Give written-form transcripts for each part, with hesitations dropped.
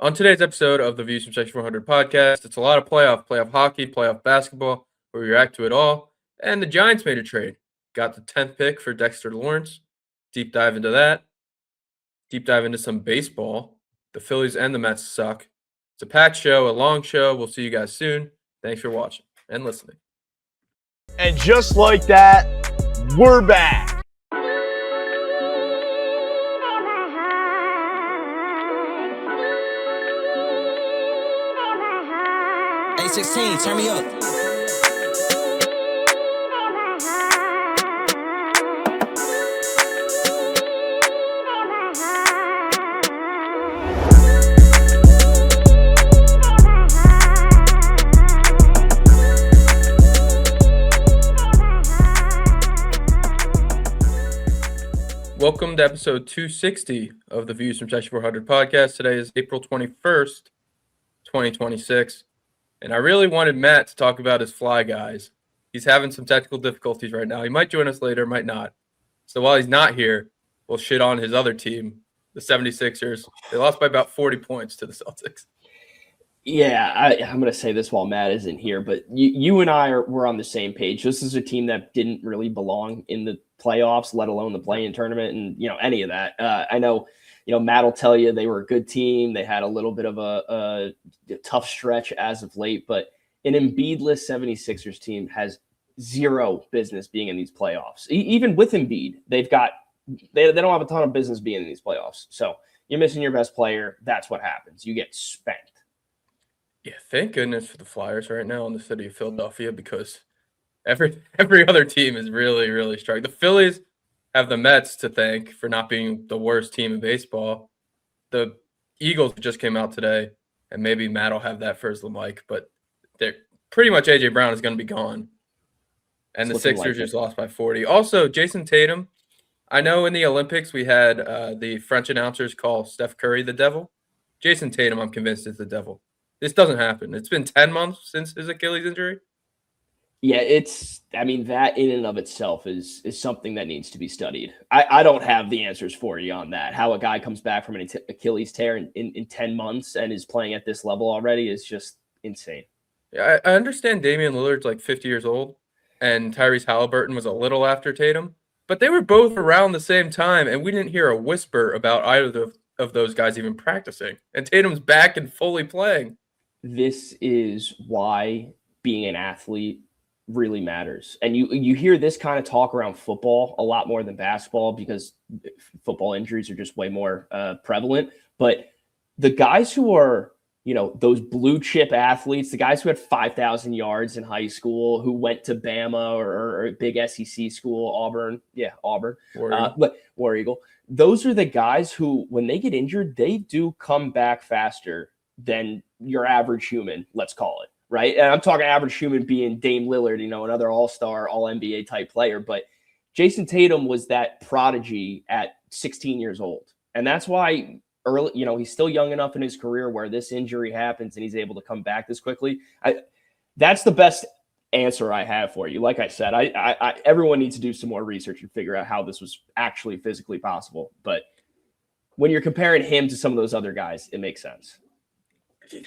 On today's episode of the Views from Section 400 podcast, it's a lot of playoff hockey, playoff basketball. We react to it all. And the Giants made a trade. Got the 10th pick for Dexter Lawrence. Deep dive into that. Deep dive into some baseball. The Phillies and the Mets suck. It's a packed show, a long show. We'll see you guys soon. Thanks for watching and listening. And just like that, we're back. A16, turn me up. Welcome to episode 260 of the Views from Section 400 podcast. Today is April 21st, 2026. And I really wanted Matt to talk about his Fly Guys. He's having some technical difficulties right now. He might join us later, might not. So while he's not here, we'll shit on his other team, the 76ers. They lost by about 40 points to the Celtics. Yeah, I'm going to say this while Matt isn't here, but you and I were on the same page. This is a team that didn't really belong in the playoffs, let alone the play-in tournament and, any of that. I know, Matt will tell you they were a good team. They had a little bit of a tough stretch as of late, but an Embiid-less 76ers team has zero business being in these playoffs. Even with Embiid, they don't have a ton of business being in these playoffs. So you're missing your best player. That's what happens. You get spanked. Yeah, thank goodness for the Flyers right now in the city of Philadelphia because every other team is really, really struggling. The Phillies have the Mets to thank for not being the worst team in baseball. The Eagles just came out today, and maybe Matt will have that for his mic, but they're pretty much A.J. Brown is going to be gone. And the Sixers just lost by 40. Also, Jason Tatum, I know in the Olympics we had the French announcers call Steph Curry the devil. Jason Tatum, I'm convinced, is the devil. This doesn't happen. It's been 10 months since his Achilles injury. Yeah, that in and of itself is something that needs to be studied. I don't have the answers for you on that. How a guy comes back from an Achilles tear in 10 months and is playing at this level already is just insane. Yeah, I understand Damian Lillard's like 50 years old and Tyrese Halliburton was a little after Tatum, but they were both around the same time, and we didn't hear a whisper about either of those guys even practicing. And Tatum's back and fully playing. This is why being an athlete really matters. And you hear this kind of talk around football a lot more than basketball because football injuries are just way more prevalent. But the guys who are, those blue chip athletes, the guys who had 5,000 yards in high school, who went to Bama or a big SEC school, Auburn. War Eagle. Those are the guys who, when they get injured, they do come back faster than your average human, let's call it, right? And I'm talking average human being Dame Lillard, another all-star, all-NBA type player. But Jason Tatum was that prodigy at 16 years old. And that's why early, he's still young enough in his career where this injury happens and he's able to come back this quickly. That's the best answer I have for you. Like I said, everyone needs to do some more research and figure out how this was actually physically possible. But when you're comparing him to some of those other guys, it makes sense.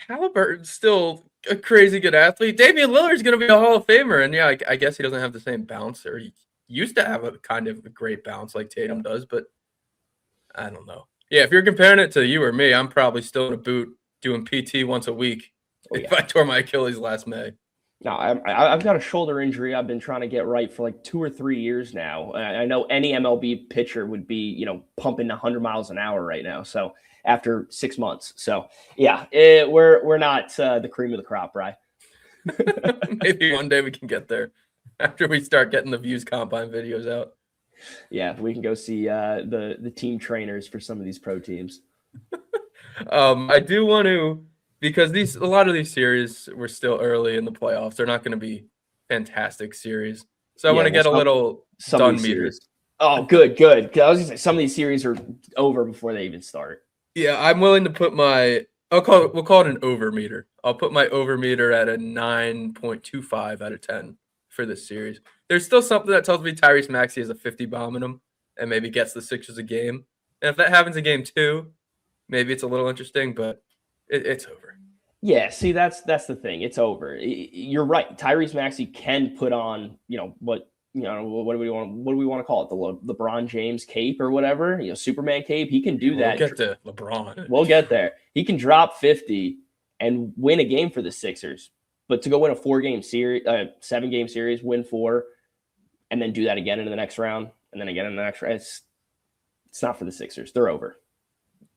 Halliburton's still a crazy good athlete. Damian Lillard's going to be a Hall of Famer. And yeah, I guess he doesn't have the same bounce, or he used to have a kind of a great bounce like Tatum does, but I don't know. Yeah, if you're comparing it to you or me, I'm probably still in a boot doing PT once a week if I tore my Achilles last May. No, I've got a shoulder injury I've been trying to get right for like 2 or 3 years now. I know any MLB pitcher would be, pumping 100 miles an hour right now. So after 6 months. So yeah, we're not the cream of the crop, Bri. Maybe one day we can get there after we start getting the Views Combine videos out. Yeah, we can go see the team trainers for some of these pro teams. I do want to, because a lot of these series were still early in the playoffs. They're not going to be fantastic series. So I want to get a little done meter. Oh, good. I was going to say some of these series are over before they even start. Yeah, I'm willing to put we'll call it an over meter. I'll put my over meter at a 9.25 out of 10 for this series. There's still something that tells me Tyrese Maxey has a 50 bomb in him and maybe gets the Sixers a game. And if that happens in game 2, maybe it's a little interesting, but It's over. Yeah, see, that's the thing. It's over. You're right. Tyrese Maxey can put on, what do we want to call it? The LeBron James cape or whatever, Superman cape. He can do We'll that. get to LeBron. We'll get there. He can drop 50 and win a game for the Sixers. But to go win a 7-game series, win 4, and then do that again in the next round, and then again in the next round, it's not for the Sixers. They're over.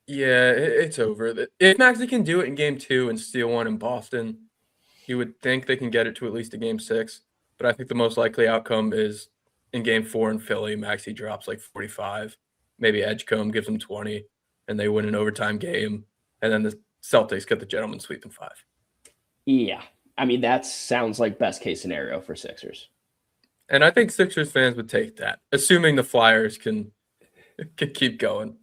Yeah, it's over. If Maxey can do it in game 2 and steal one in Boston, you would think they can get it to at least a game 6. But I think the most likely outcome is in game 4 in Philly, Maxey drops like 45. Maybe Edgecombe gives him 20, and they win an overtime game. And then the Celtics get the gentleman sweep in 5. Yeah. I mean, that sounds like best case scenario for Sixers. And I think Sixers fans would take that, assuming the Flyers can keep going.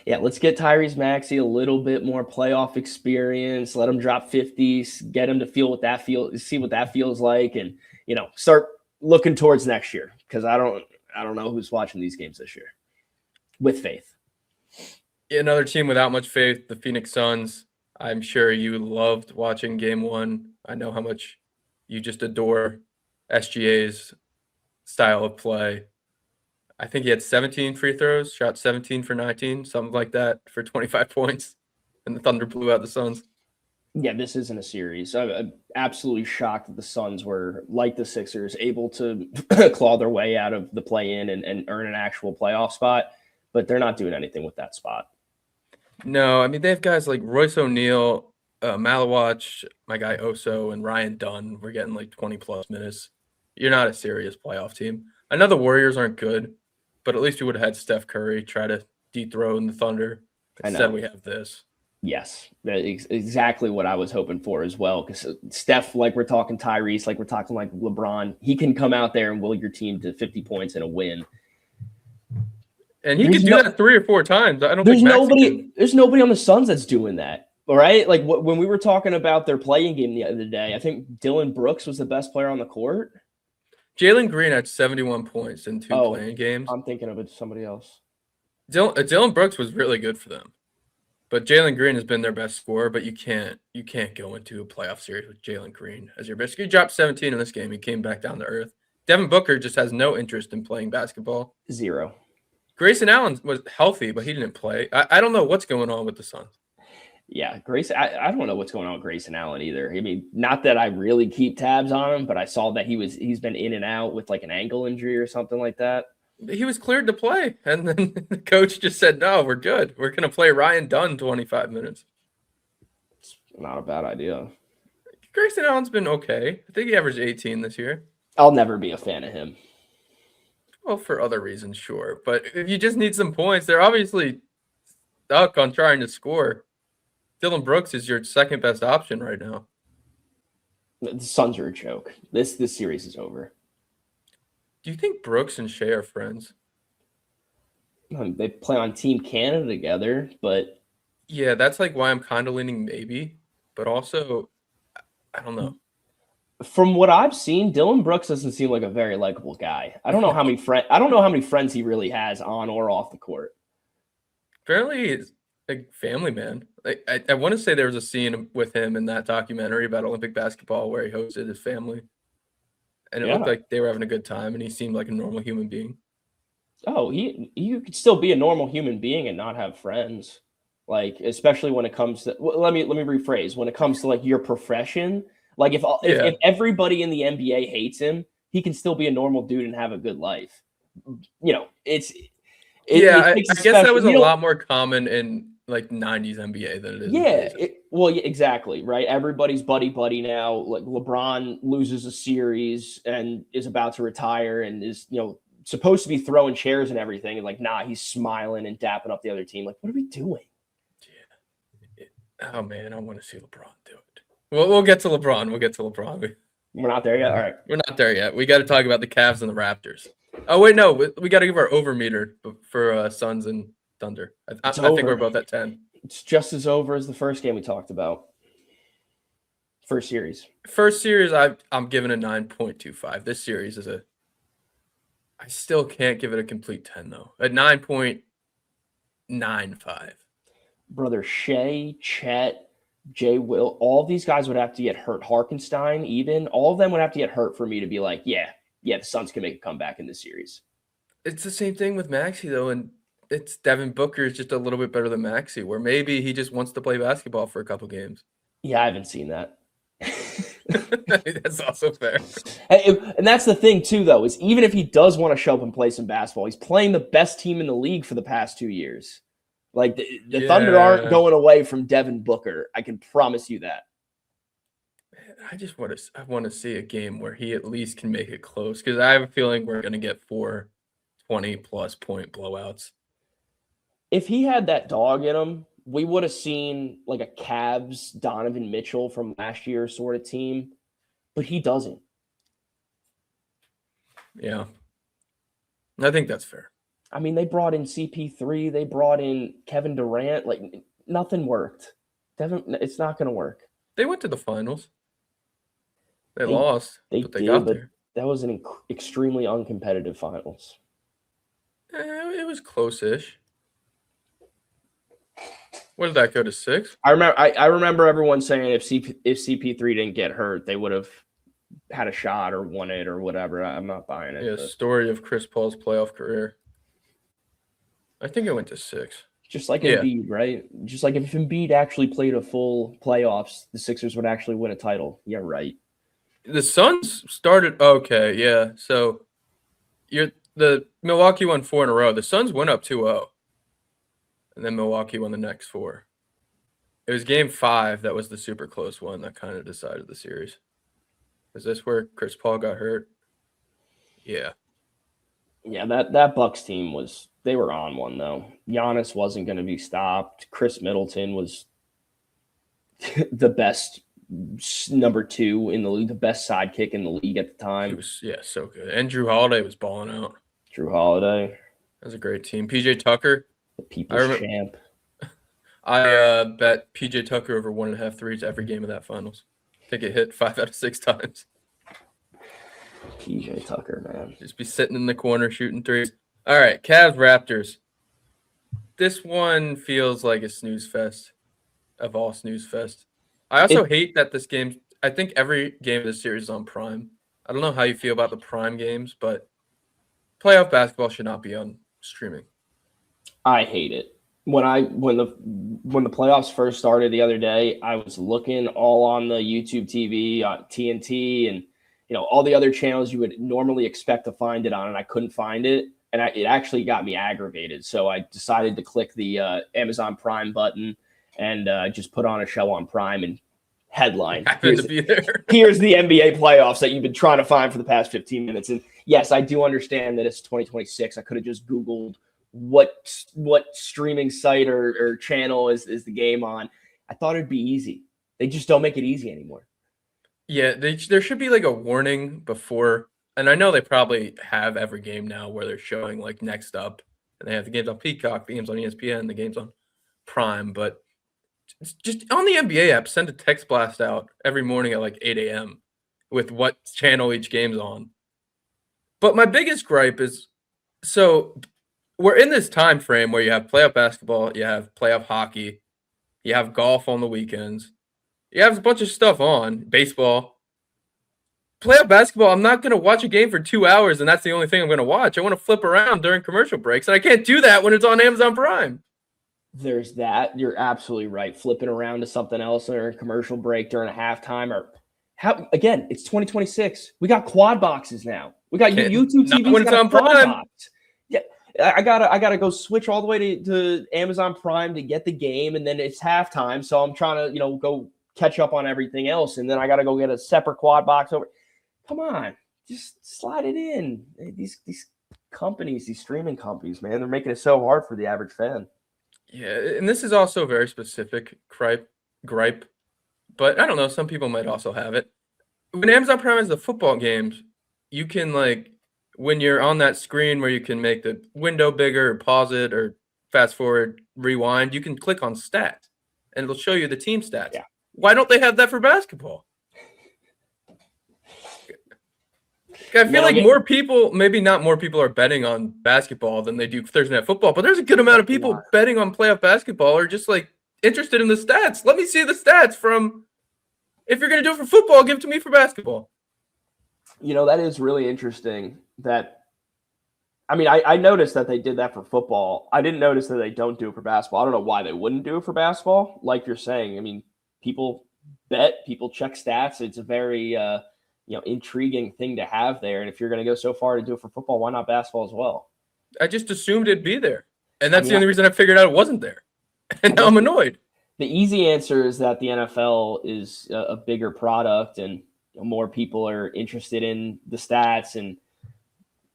Yeah, let's get Tyrese Maxey a little bit more playoff experience. Let him drop 50s, get him to see what that feels like, and start looking towards next year. Because I don't know who's watching these games this year with faith. Another team without much faith, the Phoenix Suns. I'm sure you loved watching game 1. I know how much you just adore SGA's style of play. I think he had 17 free throws, shot 17 for 19, something like that, for 25 points, and the Thunder blew out the Suns. Yeah, this isn't a series. I'm absolutely shocked that the Suns were, like the Sixers, able to claw their way out of the play-in and earn an actual playoff spot, but they're not doing anything with that spot. No, I mean, they have guys like Royce O'Neal, Malawach, my guy Oso, and Ryan Dunn. We're getting like 20-plus minutes. You're not a serious playoff team. I know the Warriors aren't good, but at least we would have had Steph Curry try to dethrone the Thunder. Instead, we have this. Yes, that's exactly what I was hoping for as well. Because Steph, like we're talking Tyrese, like we're talking like LeBron, he can come out there and will your team to 50 points and a win. And he could do that 3 or 4 times. I don't think there's nobody on the Suns that's doing that. All right, like when we were talking about their playing game the other day, I think Dylan Brooks was the best player on the court. Jalen Green had 71 points in 2 playing games. I'm thinking of it somebody else. Dylan Brooks was really good for them. But Jalen Green has been their best scorer, but you can't go into a playoff series with Jalen Green as your best. He dropped 17 in this game. He came back down to earth. Devin Booker just has no interest in playing basketball. 0. Grayson Allen was healthy, but he didn't play. I don't know what's going on with the Suns. Yeah, I don't know what's going on with Grayson Allen either. I mean, not that I really keep tabs on him, but I saw that he's been in and out with like an ankle injury or something like that. He was cleared to play, and then the coach just said, no, we're good. We're going to play Ryan Dunn 25 minutes. It's not a bad idea. Grayson Allen's been okay. I think he averaged 18 this year. I'll never be a fan of him. Well, for other reasons, sure. But if you just need some points, they're obviously stuck on trying to score. Dylan Brooks is your second best option right now. The Suns are a joke. This series is over. Do you think Brooks and Shea are friends? They play on Team Canada together, but yeah, that's like why I'm kind of leaning maybe, but also I don't know. From what I've seen, Dylan Brooks doesn't seem like a very likable guy. I don't know how many friends he really has on or off the court. Apparently, he's a family man. Like I want to say there was a scene with him in that documentary about Olympic basketball where he hosted his family. And it looked like they were having a good time, and he seemed like a normal human being. Oh, you could still be a normal human being and not have friends, like especially when it comes to. Well, let me rephrase. When it comes to like your profession, like if everybody in the NBA hates him, he can still be a normal dude and have a good life. I guess that was a lot more common in like 90s NBA than it is. Yeah, exactly, right? Everybody's buddy now. Like LeBron loses a series and is about to retire and is, supposed to be throwing chairs and everything. And like, nah, he's smiling and dapping up the other team. Like, what are we doing? Yeah. Oh man, I want to see LeBron do it. Well, we'll get to LeBron. We're not there yet. All right. We're not there yet. We got to talk about the Cavs and the Raptors. Oh wait, no, we got to give our over meter for Suns and Thunder. I think we're both at 10. It's just as over as the first game we talked about. First series, I'm giving a 9.25. This series is I still can't give it a complete 10 though. At 9.95. Brother Shea, Chet, Jay Will, all these guys would have to get hurt. Harkenstein, even all of them would have to get hurt for me to be like, yeah, the Suns can make a comeback in this series. It's the same thing with Maxey though, and it's Devin Booker is just a little bit better than Maxey, where maybe he just wants to play basketball for a couple games. Yeah, I haven't seen that. That's also fair. And that's the thing too, though, is even if he does want to show up and play some basketball, he's playing the best team in the league for the past 2 years. Like the Thunder aren't going away from Devin Booker. I can promise you that. I want to see a game where he at least can make it close, because I have a feeling we're going to get 4 20-plus point blowouts. If he had that dog in him, we would have seen like a Cavs Donovan Mitchell from last year sort of team, but he doesn't. Yeah. I think that's fair. I mean, they brought in CP3, they brought in Kevin Durant, like nothing worked. It's not going to work. They went to the finals. They lost, but they got there. That was an extremely uncompetitive finals. It was close-ish. What did that go to 6? I remember everyone saying if CP3 didn't get hurt, they would have had a shot or won it or whatever. I'm not buying it. Yeah, story of Chris Paul's playoff career. I think it went to 6. Just like Embiid, right? Just like if Embiid actually played a full playoffs, the Sixers would actually win a title. Yeah, right. The Suns started okay, yeah. So the Milwaukee won 4 in a row. The Suns went up 2-0. And then Milwaukee won the next 4. It was game 5 that was the super close one that kind of decided the series. Is this where Chris Paul got hurt? Yeah. Yeah, that Bucks team they were on one though. Giannis wasn't going to be stopped. Chris Middleton was the best number 2 in the league, the best sidekick in the league at the time. He was so good. And Drew Holiday was balling out. Drew Holiday. That was a great team. PJ Tucker. The people's champ. I bet PJ Tucker over 1.5 threes every game of that finals. I think it hit 5 out of 6 times. PJ Tucker, man. Just be sitting in the corner shooting threes. All right, Cavs Raptors. This one feels like a snooze fest of all snooze fest. I also hate that this game, I think every game of this series is on Prime. I don't know how you feel about the Prime games, but playoff basketball should not be on streaming. I hate it. When the playoffs first started the other day, I was looking all on the YouTube TV, TNT, and all the other channels you would normally expect to find it on, and I couldn't find it, and it actually got me aggravated. So I decided to click the Amazon Prime button and just put on a show on Prime and headline. Here's the NBA playoffs that you've been trying to find for the past 15 minutes. And yes, I do understand that it's 2026. I could have just Googled what streaming site or channel is the game on. I thought it'd be easy. They just don't make it easy anymore. Yeah, there should be like a warning before, and I know they probably have every game now where they're showing like next up, and they have the games on Peacock, the games on ESPN, the games on Prime, but just on the NBA app, send a text blast out every morning at like 8 a.m. with what channel each game's on. But my biggest gripe is, so we're in this time frame where you have playoff basketball, you have playoff hockey, you have golf on the weekends, you have a bunch of stuff on, baseball. Playoff basketball, I'm not going to watch a game for 2 hours, and that's the only thing I'm going to watch. I want to flip around during commercial breaks, and I can't do that when it's on Amazon Prime. There's that. You're absolutely right. Flipping around to something else or a commercial break during a halftime again, it's 2026. We got quad boxes now. We got YouTube TV's got a quad box. Yeah, I gotta go switch all the way to Amazon Prime to get the game, and then it's halftime. So I'm trying to go catch up on everything else, and then I gotta go get a separate quad box over. Come on, just slide it in. These companies, these streaming companies, man, they're making it so hard for the average fan. Yeah, and this is also a very specific gripe, but I don't know, some people might also have it. When Amazon Prime has the football games, you can, like, when you're on that screen where you can make the window bigger or pause it or fast forward, rewind, you can click on stats, and it'll show you the team stats. Yeah. Why don't they have that for basketball? I feel like more people, maybe not more people are betting on basketball than they do Thursday Night Football, but there's a good amount of people betting on playoff basketball or just like interested in the stats. Let me see the stats from. If you're going to do it for football, give it to me for basketball. That is really interesting. I noticed that they did that for football. I didn't notice that they don't do it for basketball. I don't know why they wouldn't do it for basketball. Like you're saying, people bet, people check stats. It's a very intriguing thing to have there. And if you're going to go so far to do it for football, why not basketball as well? I just assumed it'd be there. And that's the only reason I figured out it wasn't there. And now I'm annoyed. The easy answer is that the NFL is a bigger product and more people are interested in the stats. And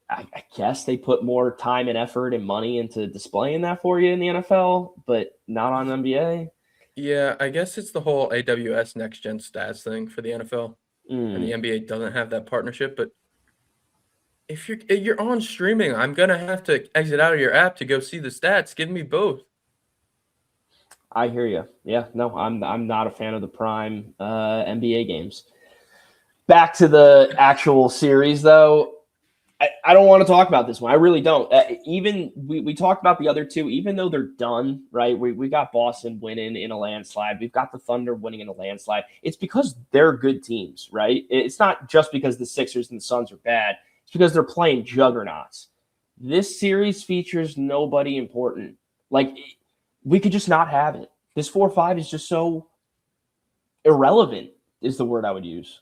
I guess they put more time and effort and money into displaying that for you in the NFL, but not on NBA. Yeah, I guess it's the whole AWS Next Gen Stats thing for the NFL. And the NBA doesn't have that partnership. But if you're on streaming, I'm going to have to exit out of your app to go see the stats. Give me both. I hear you. Yeah, no, I'm not a fan of the prime NBA games. Back to the actual series, though. I don't want to talk about this one. I really don't. Even we talked about the other two, even though they're done, right? We got Boston winning in a landslide. We've got the Thunder winning in a landslide. It's because they're good teams, right? It's not just because the Sixers and the Suns are bad. It's because they're playing juggernauts. This series features nobody important. Like, we could just not have it. This 4-5 is just so irrelevant is the word I would use.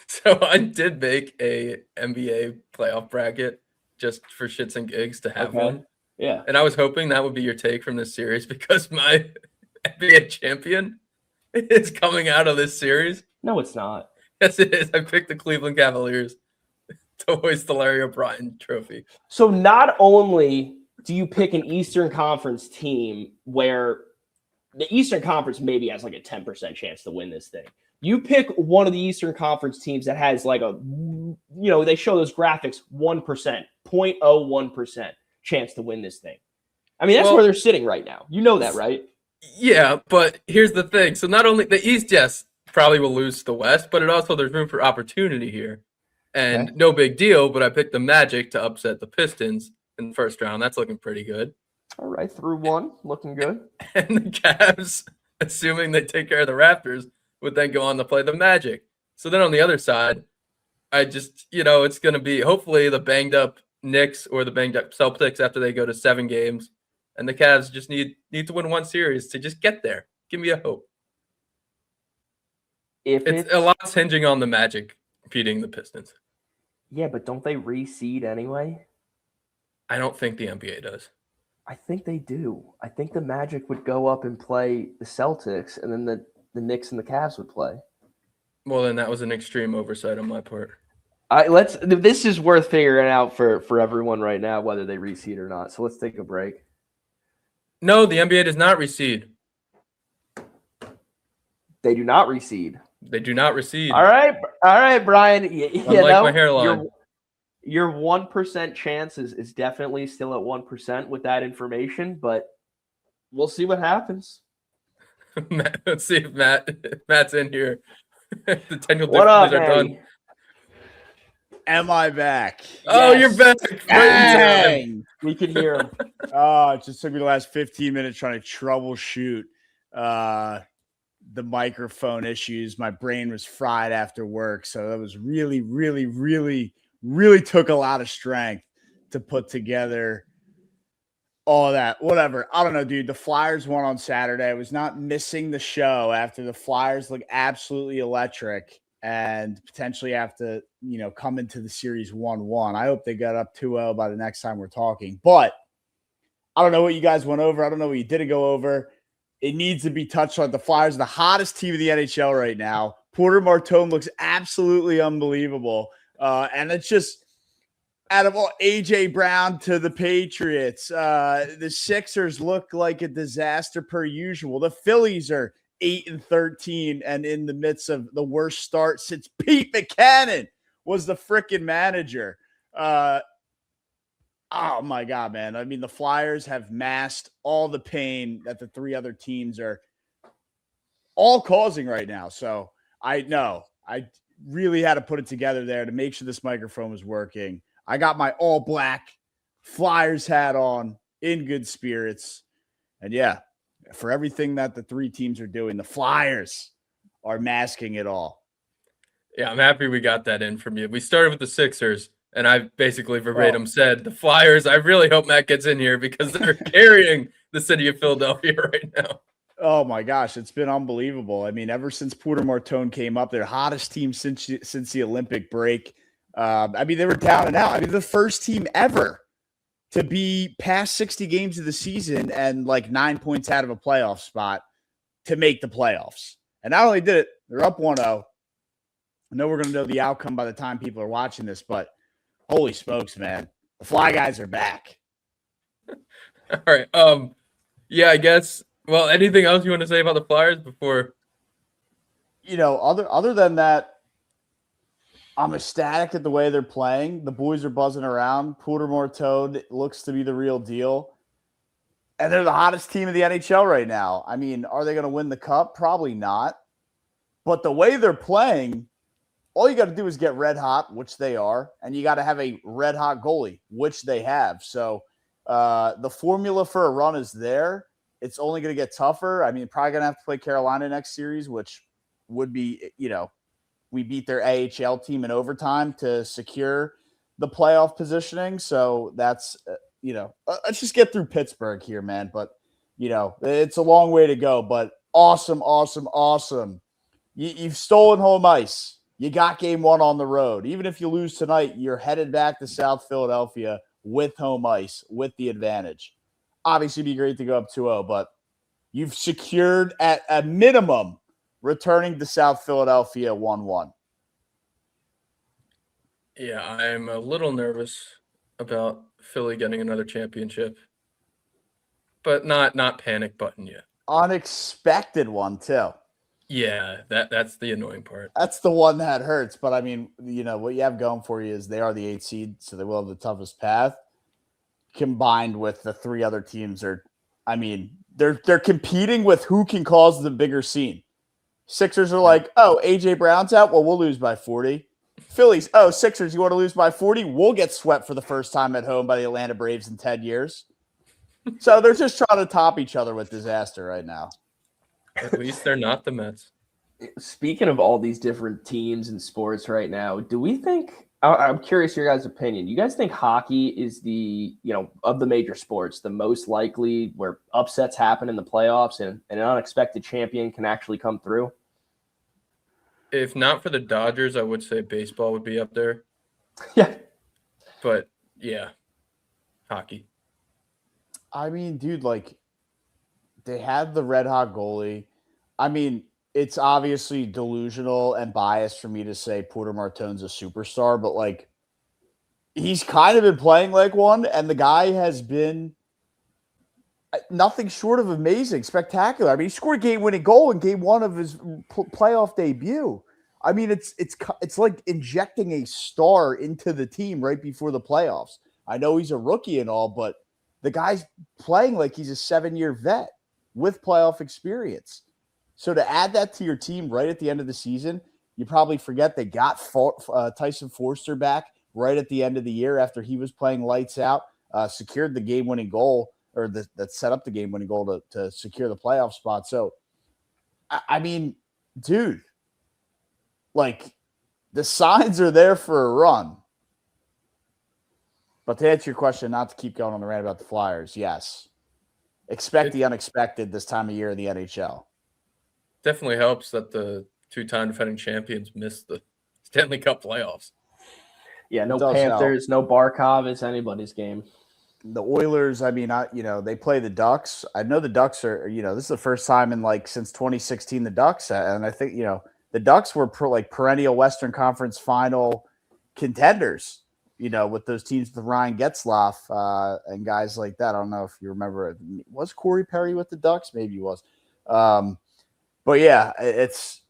So I did make a NBA playoff bracket just for shits and gigs to have one. Yeah. And I was hoping that would be your take from this series because my NBA champion is coming out of this series. No, it's not. Yes, it is. I picked the Cleveland Cavaliers to hoist the Larry O'Brien trophy. So not only do you pick an Eastern Conference team where the Eastern Conference maybe has like a 10% chance to win this thing. You pick one of the Eastern Conference teams that has like they show those graphics, 1%, 0.01% chance to win this thing. That's where they're sitting right now. You know that, right? Yeah, but here's the thing. So not only the East, yes, probably will lose to the West, but there's room for opportunity here. And no big deal, but I picked the Magic to upset the Pistons in the first round. That's looking pretty good. All right, through one, looking good. And the Cavs, assuming they take care of the Raptors, would then go on to play the Magic. So then on the other side, I just, it's going to be hopefully the banged up Knicks or the banged up Celtics after they go to 7 games. And the Cavs just need to win one series to just get there. Give me a hope. It's a lot's hinging on the Magic beating the Pistons. Yeah, but don't they reseed anyway? I don't think the NBA does. I think they do. I think the Magic would go up and play the Celtics, and then the Knicks and the Cavs would play. Well, then that was an extreme oversight on my part. This is worth figuring out for everyone right now, whether they reseed or not. So let's take a break. No, the NBA does not reseed. They do not reseed. They do not reseed. All right, Brian. Unlike my hairline. Your 1% chance is definitely still at 1% with that information, but we'll see what happens. Let's see if Matt's in here. The technical difficulties are done. Am I back? Oh, yes. You're back. Dang. We can hear him. It just took me the last 15 minutes trying to troubleshoot the microphone issues. My brain was fried after work, so that was really, really, really, really took a lot of strength to put together all of that. Whatever. I don't know, dude. The Flyers won on Saturday. I was not missing the show after the Flyers look absolutely electric and potentially have to, come into the series 1-1. I hope they got up 2-0 by the next time we're talking. But I don't know what you guys went over. I don't know what you didn't go over. It needs to be touched on. The Flyers are the hottest team in the NHL right now. Porter Martone looks absolutely unbelievable. And it's just out of all A.J. Brown to the Patriots, the Sixers look like a disaster per usual. The Phillies are 8-13 and in the midst of the worst start since Pete Buchanan was the freaking manager. Oh my God, man. The Flyers have masked all the pain that the 3 other teams are all causing right now. So I really had to put it together there to make sure this microphone was working. I got my all black Flyers hat on in good spirits. And yeah, for everything that the three teams are doing, the Flyers are masking it all. Yeah, I'm happy we got that in from you. We started with the Sixers, and I basically verbatim said the Flyers. I really hope Matt gets in here because they're carrying the city of Philadelphia right now. Oh my gosh, it's been unbelievable. I mean, ever since Porter Martone came up, their hottest team since the Olympic break. I mean, they were down and out. I mean, the first team ever to be past 60 games of the season and like 9 points out of a playoff spot to make the playoffs. And not only did it, they're up 1-0. I know we're going to know the outcome by the time people are watching this, but holy smokes, man. The Fly Guys are back. All right. Yeah, I guess. Well, anything else you want to say about the Flyers before? You know, other than that, I'm ecstatic at the way they're playing. The boys are buzzing around. Porter Martone looks to be the real deal. And they're the hottest team in the NHL right now. I mean, are they going to win the cup? Probably not. But the way they're playing, all you got to do is get red hot, which they are, and you got to have a red hot goalie, which they have. So the formula for a run is there. It's only going to get tougher. I mean, probably going to have to play Carolina next series, which would be, you know, we beat their AHL team in overtime to secure the playoff positioning. So that's, you know, let's just get through Pittsburgh here, man. But, you know, it's a long way to go. But awesome. You've stolen home ice. You got game one on the road. Even if you lose tonight, you're headed back to South Philadelphia with home ice, with the advantage. Obviously, it'd be great to go up 2-0, but you've secured at a minimum returning to South Philadelphia 1-1. Yeah, I'm a little nervous about Philly getting another championship, but not panic button yet. Unexpected one, too. Yeah, that's the annoying part. That's the one that hurts. But, I mean, you know, what you have going for you is they are the 8th seed, so they will have the toughest path. Combined with the three other teams are, I mean, they're competing with who can cause the bigger scene. Sixers are like, oh, AJ Brown's out. Well, we'll lose by 40. Phillies, oh, Sixers, you want to lose by 40? We'll get swept for the first time at home by the Atlanta Braves in 10 years. So they're just trying to top each other with disaster right now. At least they're not the Mets. Speaking of all these different teams and sports right now, do we think I'm curious your guys' opinion. You guys think hockey is the, you know, of the major sports, the most likely where upsets happen in the playoffs and an unexpected champion can actually come through? If not for the Dodgers, I would say baseball would be up there. Yeah. But, yeah, hockey. I mean, dude, like, they had the red hot goalie. I mean, it's obviously delusional and biased for me to say Porter Martone's a superstar, but like he's kind of been playing like one, and the guy has been nothing short of amazing, spectacular. I mean, he scored a game-winning goal in game one of his playoff debut. I mean, it's like injecting a star into the team right before the playoffs. I know he's a rookie and all, but the guy's playing like he's a 7-year vet with playoff experience. So to add that to your team right at the end of the season, you probably forget they got Tyson Forster back right at the end of the year after he was playing lights out, secured the game-winning goal, or that set up the game-winning goal to secure the playoff spot. So, I mean, dude, like the signs are there for a run. But to answer your question, not to keep going on the rant about the Flyers, yes. Expect the unexpected this time of year in the NHL. Definitely helps that the two-time defending champions missed the Stanley Cup playoffs. Yeah, no Panthers, no Barkov. It's anybody's game. The Oilers, I mean, they play the Ducks. I know the Ducks are, this is the first time in like since 2016 the Ducks, and I think, the Ducks were perennial Western Conference final contenders, with those teams with Ryan Getzlaf and guys like that. I don't know if you remember, was Corey Perry with the Ducks? Maybe he was. But yeah, it's,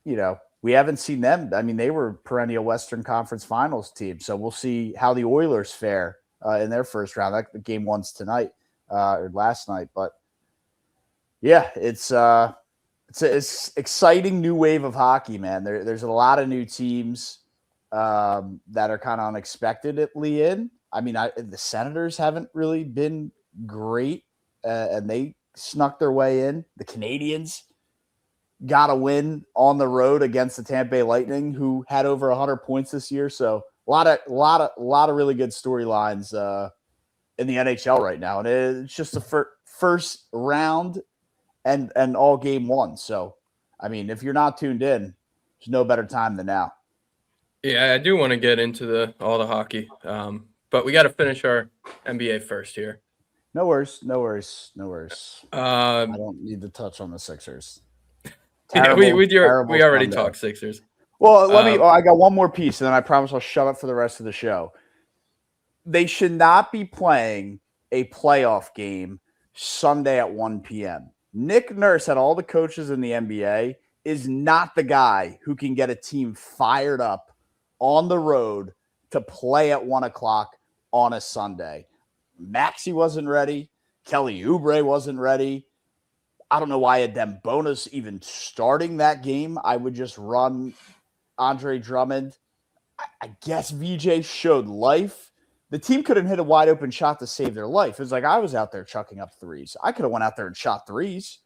we haven't seen them. I mean, they were perennial Western Conference Finals team. So we'll see how the Oilers fare in their first round. That game one's tonight or last night. But yeah, it's an exciting new wave of hockey, man. There's a lot of new teams that are kind of unexpectedly in. I mean, the Senators haven't really been great, and they snuck their way in. The Canadians got a win on the road against the Tampa Bay Lightning, who had over 100 points this year. So a lot of really good storylines in the NHL right now, and it's just the first round and all game one. So, I mean, if you're not tuned in, there's no better time than now. Yeah, I do want to get into all the hockey, but we got to finish our NBA first here. No worries. I Um, don't need to touch on the Sixers. yeah, we already Sunday. talked Sixers. Well, let me. I got one more piece, and then I promise I'll shut up for the rest of the show. They should not be playing a playoff game Sunday at 1 p.m. Nick Nurse, had all the coaches in the NBA, is not the guy who can get a team fired up on the road to play at 1 o'clock on a Sunday. Maxey wasn't ready. Kelly Oubre wasn't ready. I don't know why Adembona's even starting that game. I would just run Andre Drummond. I guess VJ showed life. The team couldn't hit a wide open shot to save their life. It was like I was out there chucking up threes. I could have went out there and shot threes.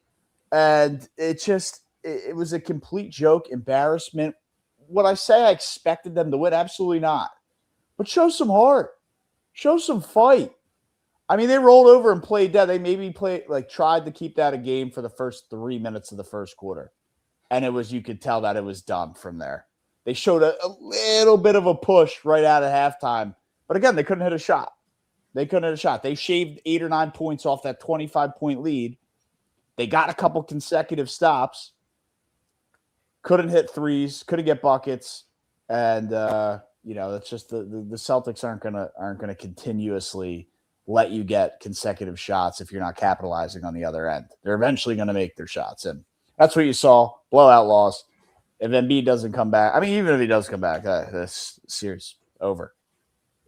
And it was a complete joke, embarrassment. Would I say I expected them to win? Absolutely not. But show some heart. Show some fight. I mean, they rolled over and played dead. They maybe tried to keep that a game for the first 3 minutes of the first quarter. And you could tell that it was done from there. They showed a little bit of a push right out of halftime. But again, they couldn't hit a shot. They shaved 8 or 9 points off that 25-point lead. They got a couple consecutive stops. Couldn't hit threes. Couldn't get buckets. And that's just the Celtics aren't gonna continuously let you get consecutive shots if you're not capitalizing on the other end. They're eventually going to make their shots, and that's what you saw. Blowout loss. If Embiid doesn't come back, I mean, even if he does come back, this series over.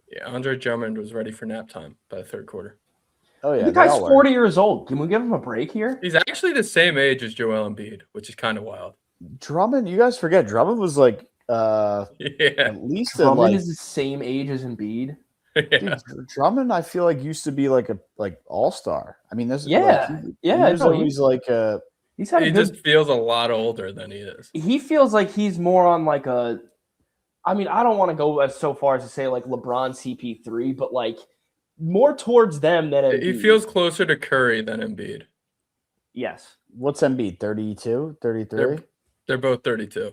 Yeah, Andre Drummond was ready for nap time by the third quarter. Oh yeah, the guy's 40 years old. Can we give him a break here? He's actually the same age as Joel Embiid, which is kind of wild. Drummond, you guys forget Drummond was like at least Drummond is the same age as Embiid. Yeah. Dude, Drummond, I feel like used to be like all-star. I mean, this he was always like a. He just feels a lot older than he is. He feels like he's more on like a. I mean, I don't want to go so far as to say like LeBron, CP3, but like more towards them than Embiid. He feels closer to Curry than Embiid. Yes. What's Embiid? 32, 33? They're both 32.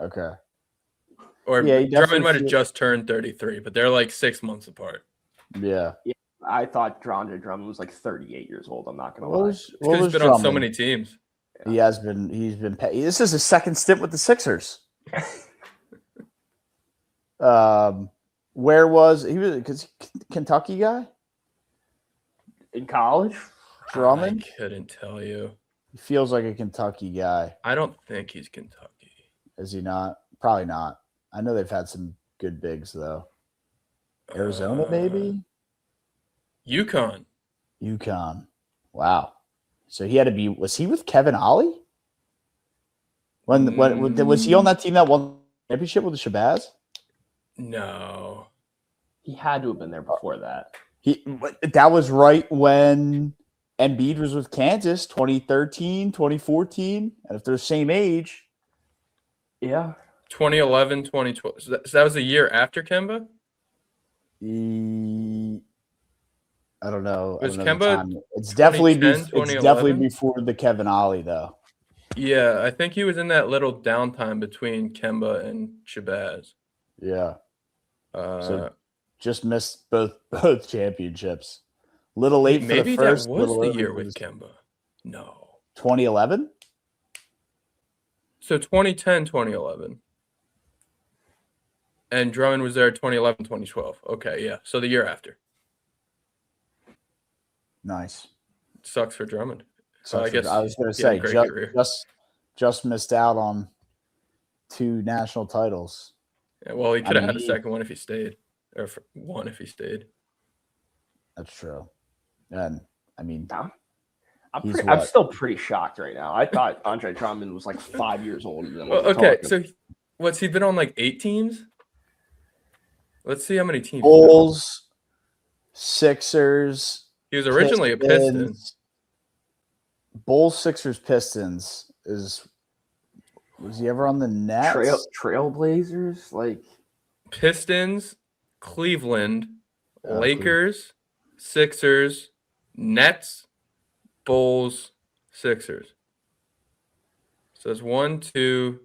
Okay. Or Drummond might have just turned 33, but they're like 6 months apart. Yeah. I thought Andre Drummond was like 38 years old. I'm not going to lie. Because he's been on so many teams. Yeah. He's been this is his second stint with the Sixers. Where was he? Because Kentucky guy? In college? Drummond? I couldn't tell you. He feels like a Kentucky guy. I don't think he's Kentucky. Is he not? Probably not. I know they've had some good bigs, though. Arizona, maybe? UConn. Wow. So he had to be – was he with Kevin Ollie? When was he on that team that won the championship with the Shabazz? No. He had to have been there before that. That was right when Embiid was with Kansas, 2013, 2014. And if they're the same age. Yeah. 2011, 2012. So that was a year after Kemba? I don't know. Was Kemba? It's definitely before the Kevin Ollie, though. Yeah, I think he was in that little downtime between Kemba and Shabazz. Yeah. So just missed both championships. Little late for the first. Maybe that was the year with Kemba. No. 2011? So 2010, 2011. And Drummond was there 2011, 2012. Okay, yeah. So the year after. Nice. Sucks for Drummond. I guess I was going to say just missed out on 2 national titles. Yeah, well, he could have had a second one if he stayed, or one if he stayed. That's true. And I mean, I'm still pretty shocked right now. I thought Andre Drummond was like 5 years older than. Okay, so what's he been on, like 8 teams? Let's see how many teams. Bulls, Sixers. He was originally a Piston. Bulls, Sixers, Pistons was he ever on the Nets? Trailblazers, like Pistons, Cleveland, Cleveland. Lakers, Sixers, Nets, Bulls, Sixers. So it's 1, 2,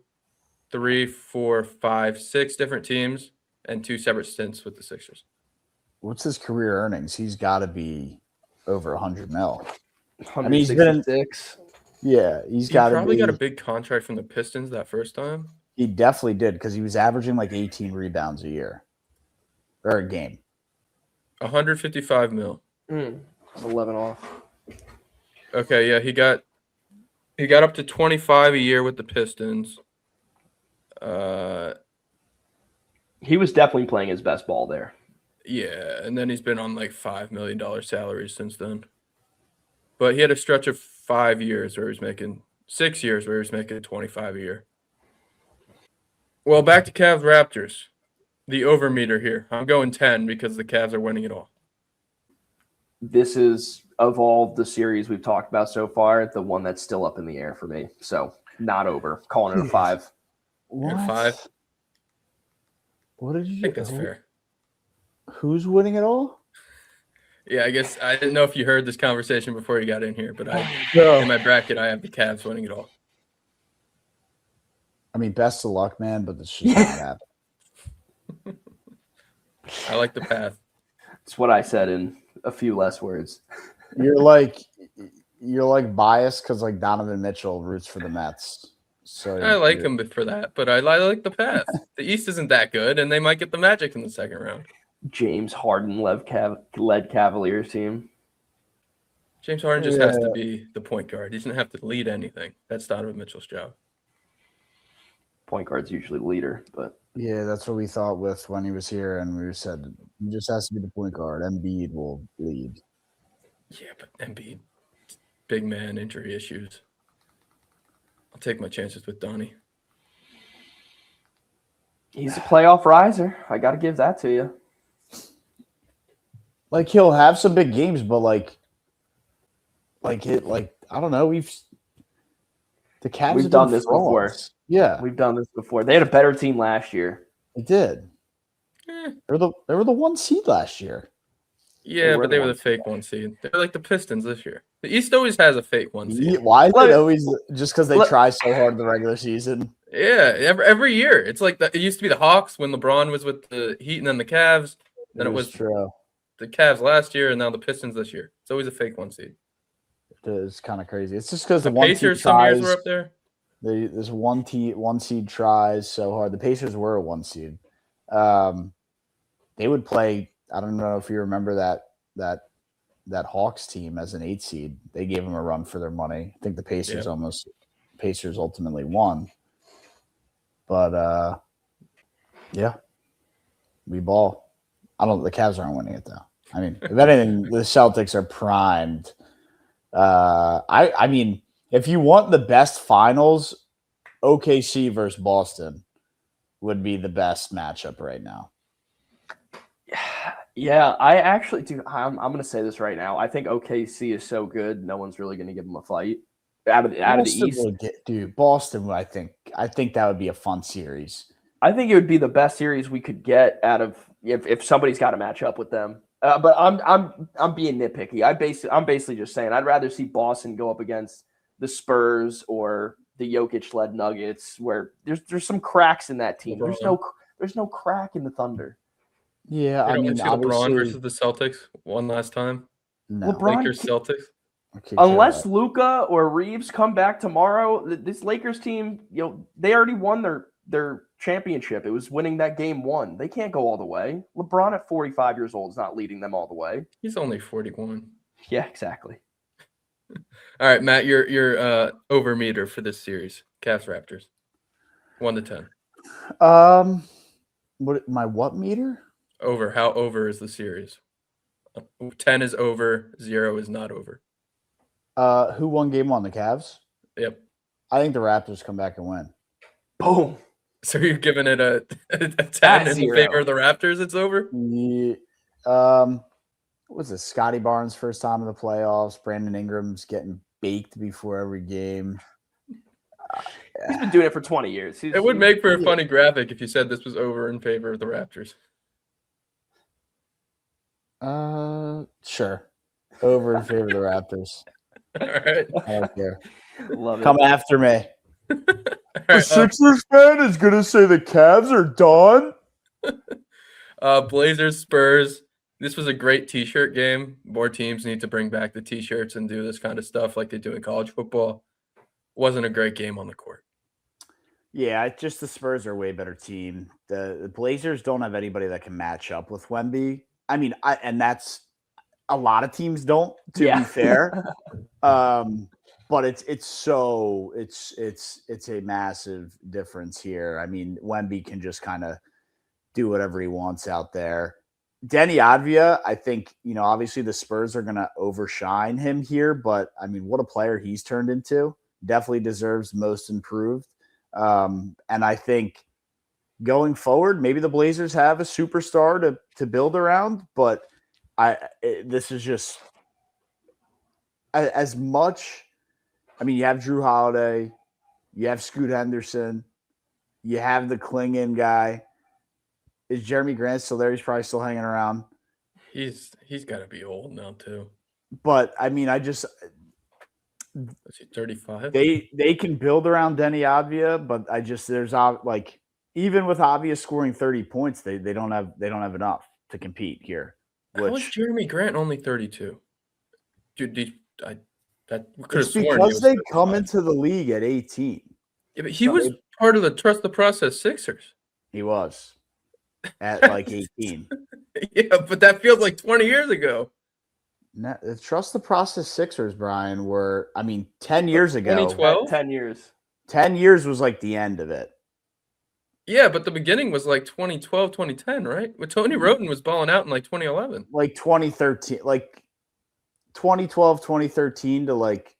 3, 4, 5, 6 different teams and 2 separate stints with the Sixers. What's his career earnings? He's got to be over 100 mil. I mean, he's been 166. Yeah, He got probably got a big contract from the Pistons that first time. He definitely did because he was averaging like 18 rebounds a year or a game. 155 mil. 11 off. Okay, yeah, he got up to 25 a year with the Pistons. He was definitely playing his best ball there. Yeah, and then he's been on like $5 million salaries since then. But he had a stretch of 5 years where he was making 6 years where he was making 25 a year. Well, back to Cavs Raptors. The over meter here. I'm going 10 because the Cavs are winning it all. This is, of all the series we've talked about so far, the one that's still up in the air for me. So not over. Calling it a 5. You're at 5. What did you I think that's fair. Who's winning it all? Yeah, I guess I didn't know if you heard this conversation before you got in here, but No. in my bracket, I have the Cavs winning it all. I mean, best of luck, man, but this should not happen. I like the path. It's what I said in a few less words. You're like biased because like Donovan Mitchell roots for the Mets. So I like him for that, but I like the path. The East isn't that good, and they might get the Magic in the second round. James Harden led Cavaliers team. James Harden just has to be the point guard. He doesn't have to lead anything. That's Donovan Mitchell's job. Point guard's usually the leader, but yeah, that's what we thought with when he was here, and we said he just has to be the point guard. Embiid will lead. Yeah, but Embiid, big man, injury issues. I'll take my chances with Donnie. he's a playoff riser. I got to give that to you. Like he'll have some big games, but like I don't know. The Cavs We've have done been this before. frauds. Yeah, We've done this before. They had a better team last year. they did. They were the 1 seed last year. Yeah, but they were the 1 fake 1 seed. They're like the Pistons this year. The East always has a fake 1 seed. Why is it always just because they try so hard in the regular season? Yeah, every year. It's like it used to be the Hawks when LeBron was with the Heat and then the Cavs. Then it was true. The Cavs last year and now the Pistons this year. It's always a fake 1 seed. It's kind of crazy. It's just because The the one Pacers team some tries, years were up there. this one seed tries so hard. The Pacers were a 1 seed. They would play. I don't know if you remember that Hawks team as an 8 seed. They gave them a run for their money. I think the Pacers ultimately won. But yeah, we ball. The Cavs aren't winning it though. I mean, if anything, the Celtics are primed. I mean, if you want the best finals, OKC versus Boston would be the best matchup right now. Yeah, I actually do. I'm going to say this right now. I think OKC is so good, no one's really going to give them a fight out of the East. Boston, I think that would be a fun series. I think it would be the best series we could get out of if somebody's got to match up with them. But I'm being nitpicky. I'm basically just saying I'd rather see Boston go up against the Spurs or the Jokic-led Nuggets, where there's some cracks in that team. There's no crack in the Thunder. Yeah, I mean, LeBron versus the Celtics one last time. No. Lakers Celtics. Unless Luka or Reeves come back tomorrow, this Lakers team, they already won their championship. It was winning that game 1. They can't go all the way. LeBron at 45 years old is not leading them all the way. He's only 41. Yeah, exactly. All right, Matt, your over meter for this series. Cavs Raptors. 1 to 10. What meter? Over. How over is the series? 10 is over, 0 is not over. Who won game 1? The Cavs? Yep. I think the Raptors come back and win. Boom. So you're giving it a 10 in favor of the Raptors? It's over? Yeah. What was this? Scotty Barnes' first time in the playoffs. Brandon Ingram's getting baked before every game. He's been doing it for 20 years. It would make for a funny graphic if you said this was over in favor of the Raptors. Sure. Over in favor of the Raptors. All right. I don't care. Love Come it. after me. All The right, Sixers fan is going to say the Cavs are done. Blazers, Spurs. This was a great T-shirt game. More teams need to bring back the T-shirts and do this kind of stuff like they do in college football. Wasn't a great game on the court. Yeah, just the Spurs are a way better team. The Blazers don't have anybody that can match up with Wemby. I mean, and that's a lot of teams don't, to be fair. But it's a massive difference here. I mean, Wemby can just kind of do whatever he wants out there. Denny Advia, I think, obviously the Spurs are going to overshine him here, but I mean, what a player he's turned into. Definitely deserves most improved. And I think going forward, maybe the Blazers have a superstar to build around, but this is just as much. I mean, you have Drew Holiday, you have Scoot Henderson, you have the Klingon guy. Is Jeremy Grant still there? He's probably still hanging around. He's got to be old now too. But I mean, Is he 35? they can build around Denny Advia, but there's even with Advia scoring 30 points, they don't have enough to compete here. How is Jeremy Grant only 32? Dude, that could have It's sworn because they 35. come into the league at 18. Yeah, but he was part of the Trust the Process Sixers. He was at like 18. Yeah, but that feels like 20 years ago. The Trust the Process Sixers, Brian, were 10 years ago. 2012? 10 years. 10 years was like the end of it. Yeah, but the beginning was like 2012, 2010, right? When Tony Roten was balling out in like 2011. Like 2013, like 2012, 2013 to like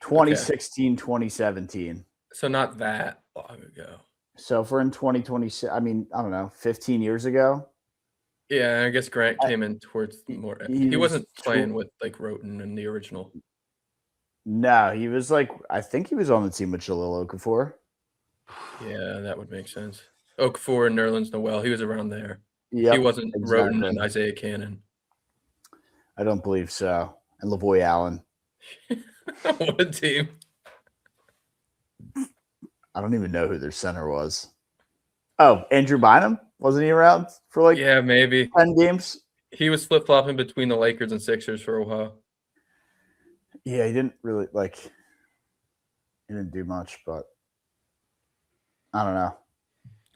2016, 2017. So not that long ago. So if we're in 2026, I don't know, 15 years ago. Yeah, I guess Grant came in towards more. He wasn't playing with like Roten in the original. No, he was I think he was on the team with Jahlil Okafor. Yeah, that would make sense. Okafor and Nerlens Noel, he was around there. Yeah, He wasn't Roten and Isaiah Cannon. I don't believe so. And Lavoy Allen. What a team. I don't even know who their center was. Oh, Andrew Bynum? Wasn't he around for Yeah, maybe 10 games? he was flip-flopping between the Lakers and Sixers for a while. Yeah, he didn't really he didn't do much, but I don't know.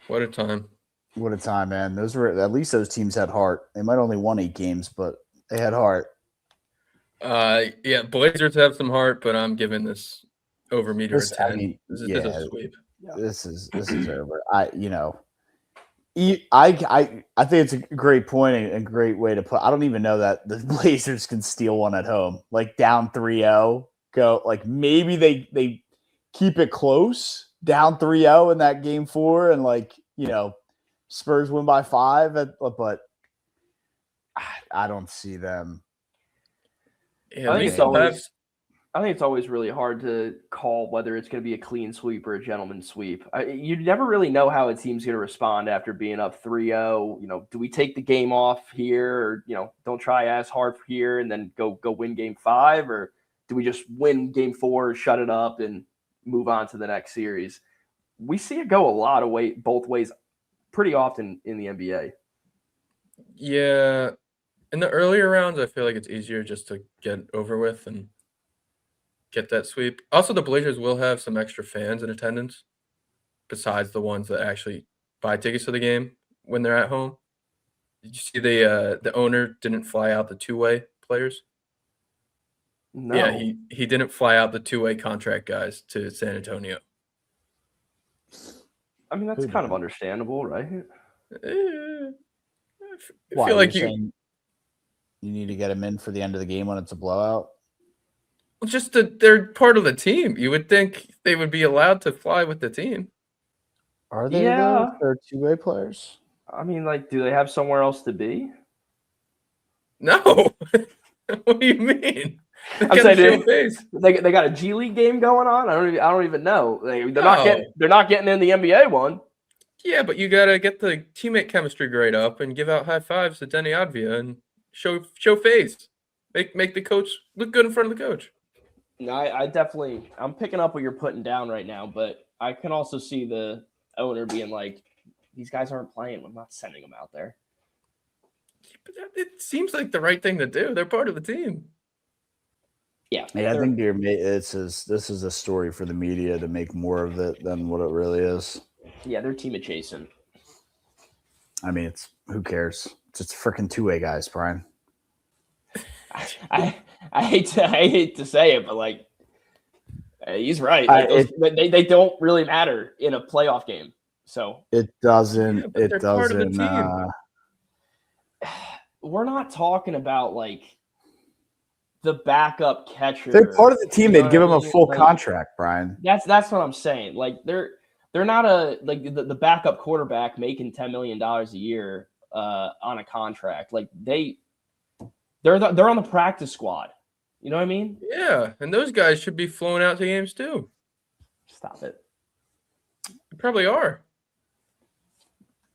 What a time. What a time, man. At least those teams had heart. They might only won 8 games, but they had heart. Yeah, Blazers have some heart, but I'm giving this over meter a 10. This is a sweep. This is over. I think it's a great point and a great way to put. I don't even know that the Blazers can steal one at home. Like down 3-0, go maybe they keep it close, down 3-0 in that game 4, and Spurs win by 5. But I don't see them. Yeah, I think it's always really hard to call whether it's going to be a clean sweep or a gentleman's sweep. You never really know how a team's going to respond after being up 3-0. Do we take the game off here, or don't try as hard here and then go win game 5, or do we just win game 4, shut it up, and move on to the next series? We see it go a lot of both ways pretty often in the NBA. Yeah, in the earlier rounds, I feel like it's easier just to get over with and get that sweep. Also, the Blazers will have some extra fans in attendance besides the ones that actually buy tickets to the game when they're at home. Did you see the owner didn't fly out the two-way players? No. Yeah, he didn't fly out the two-way contract guys to San Antonio. I mean, that's kind of understandable, right? I Why, feel like you need to get them in for the end of the game when it's a blowout. just that they're part of the team. You would think they would be allowed to fly with the team. Are they? Yeah. Though? They're two-way players. I mean, do they have somewhere else to be? No. What do you mean? They I'm gotta saying show face. they got a G League game going on. I don't even know. They're not getting in the NBA one. Yeah, but you gotta get the teammate chemistry grade up and give out high fives to Denny Advia and show face. Make the coach look good in front of the coach. No, I definitely I'm picking up what you're putting down right now, but I can also see the owner being like, these guys aren't playing. I'm not sending them out there. But it seems like the right thing to do. They're part of the team. Yeah, I think this is a story for the media to make more of it than what it really is. Yeah, they're team adjacent. I mean, it's who cares? It's just freaking two-way guys, Brian. I hate to say it, but like he's right. Like, they don't really matter in a playoff game. So it doesn't. Yeah, it doesn't. We're not talking about like the backup catcher. They're part of the team. They'd give him a full like, contract, Brian. That's what I'm saying. Like they're not the backup quarterback making $10 million a year on a contract. Like they're on the practice squad. You know what I mean? Yeah, and those guys should be flown out to games too. Stop it. They probably are.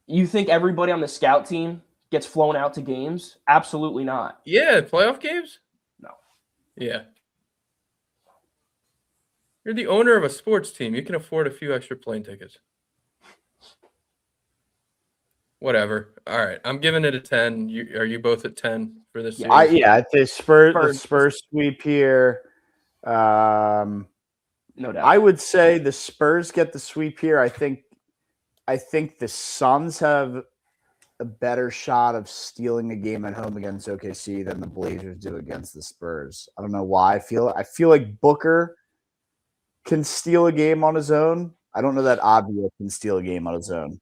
You think everybody on the scout team gets flown out to games? Absolutely not. Yeah, playoff games? No. Yeah. You're the owner of a sports team. You can afford a few extra plane tickets. Whatever. All right. I'm giving it a 10. Are you both at 10 for this series? I'd say the Spurs sweep here. No doubt. I would say the Spurs get the sweep here. I think the Suns have a better shot of stealing a game at home against OKC than the Blazers do against the Spurs. I don't know why. I feel like Booker can steal a game on his own. I don't know that Avdia can steal a game on his own.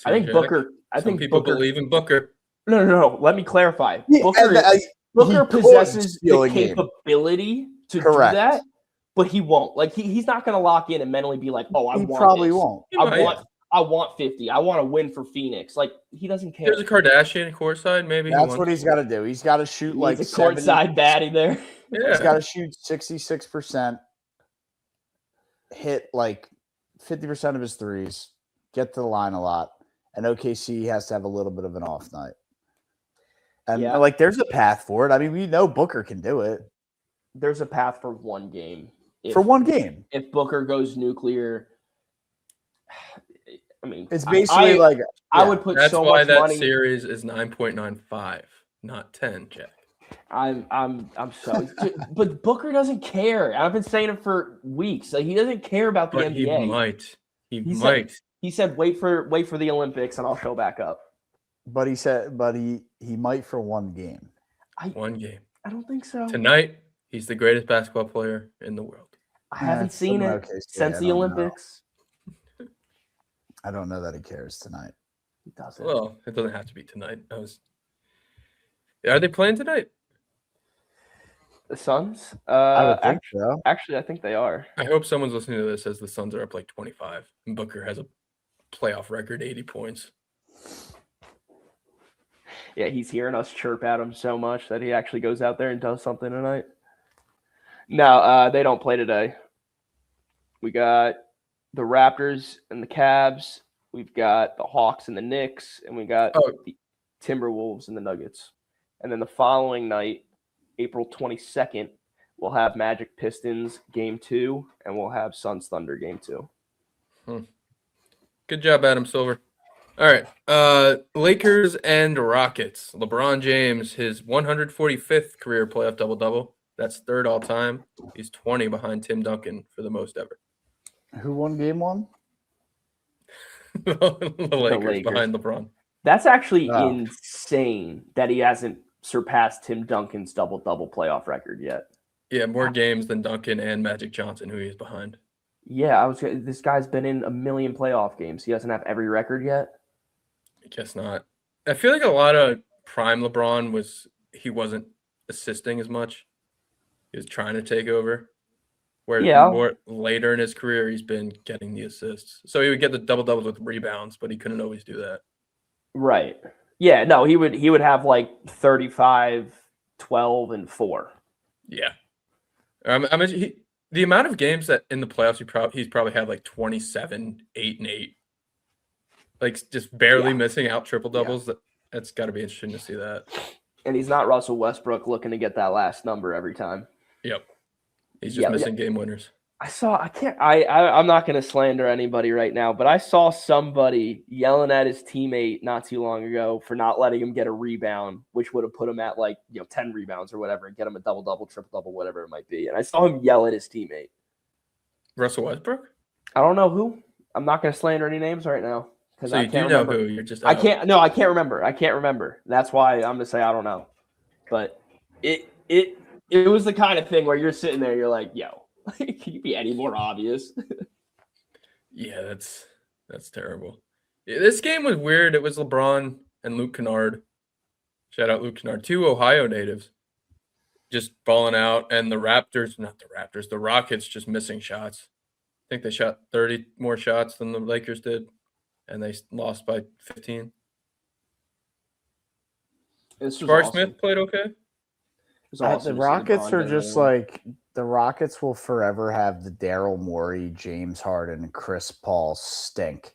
I think Booker. Some people believe in Booker. No. Let me clarify. Yeah, Booker possesses the capability to do that, but he won't. Like he's not going to lock in and mentally be like, "Oh, I want 50. I want to win for Phoenix." Like he doesn't care. There's a Kardashian courtside. Maybe that's what he's got to do. He's got to shoot like a courtside baddie there. Yeah. He's got to shoot 66%, hit like 50% of his threes, get to the line a lot. And OKC has to have a little bit of an off night. And like there's a path for it. I mean, we know Booker can do it. There's a path for one game. If Booker goes nuclear, I mean, it's basically I would put that's so why much that money. Series is 9.95, not 10, Jack. I'm sorry, but Booker doesn't care. I've been saying it for weeks. Like he doesn't care about the NBA. He might. He said, "Wait for the Olympics, and I'll show back up." But he said, he might for one game. One game. I don't think so. Tonight, he's the greatest basketball player in the world. I haven't seen it since the Olympics. I don't know that he cares tonight. He doesn't. Well, it doesn't have to be tonight. Are they playing tonight? The Suns? I would think so. Actually, I think they are. I hope someone's listening to this as the Suns are up like 25, and Booker has a playoff record 80 points. Yeah, he's hearing us chirp at him so much that he actually goes out there and does something tonight. No, they don't play today. We got the Raptors and the Cavs. We've got the Hawks and the Knicks, and we got the Timberwolves and the Nuggets. And then the following night, April 22nd, we'll have Magic Pistons Game 2, and we'll have Suns Thunder Game 2. Good job, Adam Silver. All right. Lakers and Rockets. LeBron James, his 145th career playoff double-double. That's third all time. He's 20 behind Tim Duncan for the most ever. Who won game one? the Lakers behind LeBron. That's actually insane that he hasn't surpassed Tim Duncan's double-double playoff record yet. Yeah, more games than Duncan and Magic Johnson, who he's behind. Yeah, this guy's been in a million playoff games. He doesn't have every record yet. I guess not. I feel like a lot of prime LeBron he wasn't assisting as much. He was trying to take over. Where more later in his career, he's been getting the assists. So he would get the double-doubles with rebounds, but he couldn't always do that. Right. Yeah, no, he would have like 35, 12, and 4. Yeah. I mean, the amount of games that in the playoffs he's probably had like 27, 8 and 8, like just barely missing out triple doubles. That's got to be interesting to see that. And he's not Russell Westbrook looking to get that last number every time. Yep. He's just missing game winners. I'm not going to slander anybody right now, but I saw somebody yelling at his teammate not too long ago for not letting him get a rebound, which would have put him at 10 rebounds or whatever and get him a double-double, triple-double, whatever it might be. And I saw him yell at his teammate. Russell Westbrook? I don't know who. I'm not going to slander any names right now. So you do know who, you're just I can't remember. That's why I'm going to say I don't know. But it was the kind of thing where you're sitting there, you're like, yo, can you be any more obvious? Yeah, that's terrible. Yeah, this game was weird. It was LeBron and Luke Kennard. Shout out Luke Kennard. 2 Ohio natives just balling out, and the Rockets just missing shots. I think they shot 30 more shots than the Lakers did, and they lost by 15. Jabari Smith played okay. The Rockets are just like the Rockets will forever have the Daryl Morey, James Harden, Chris Paul stink,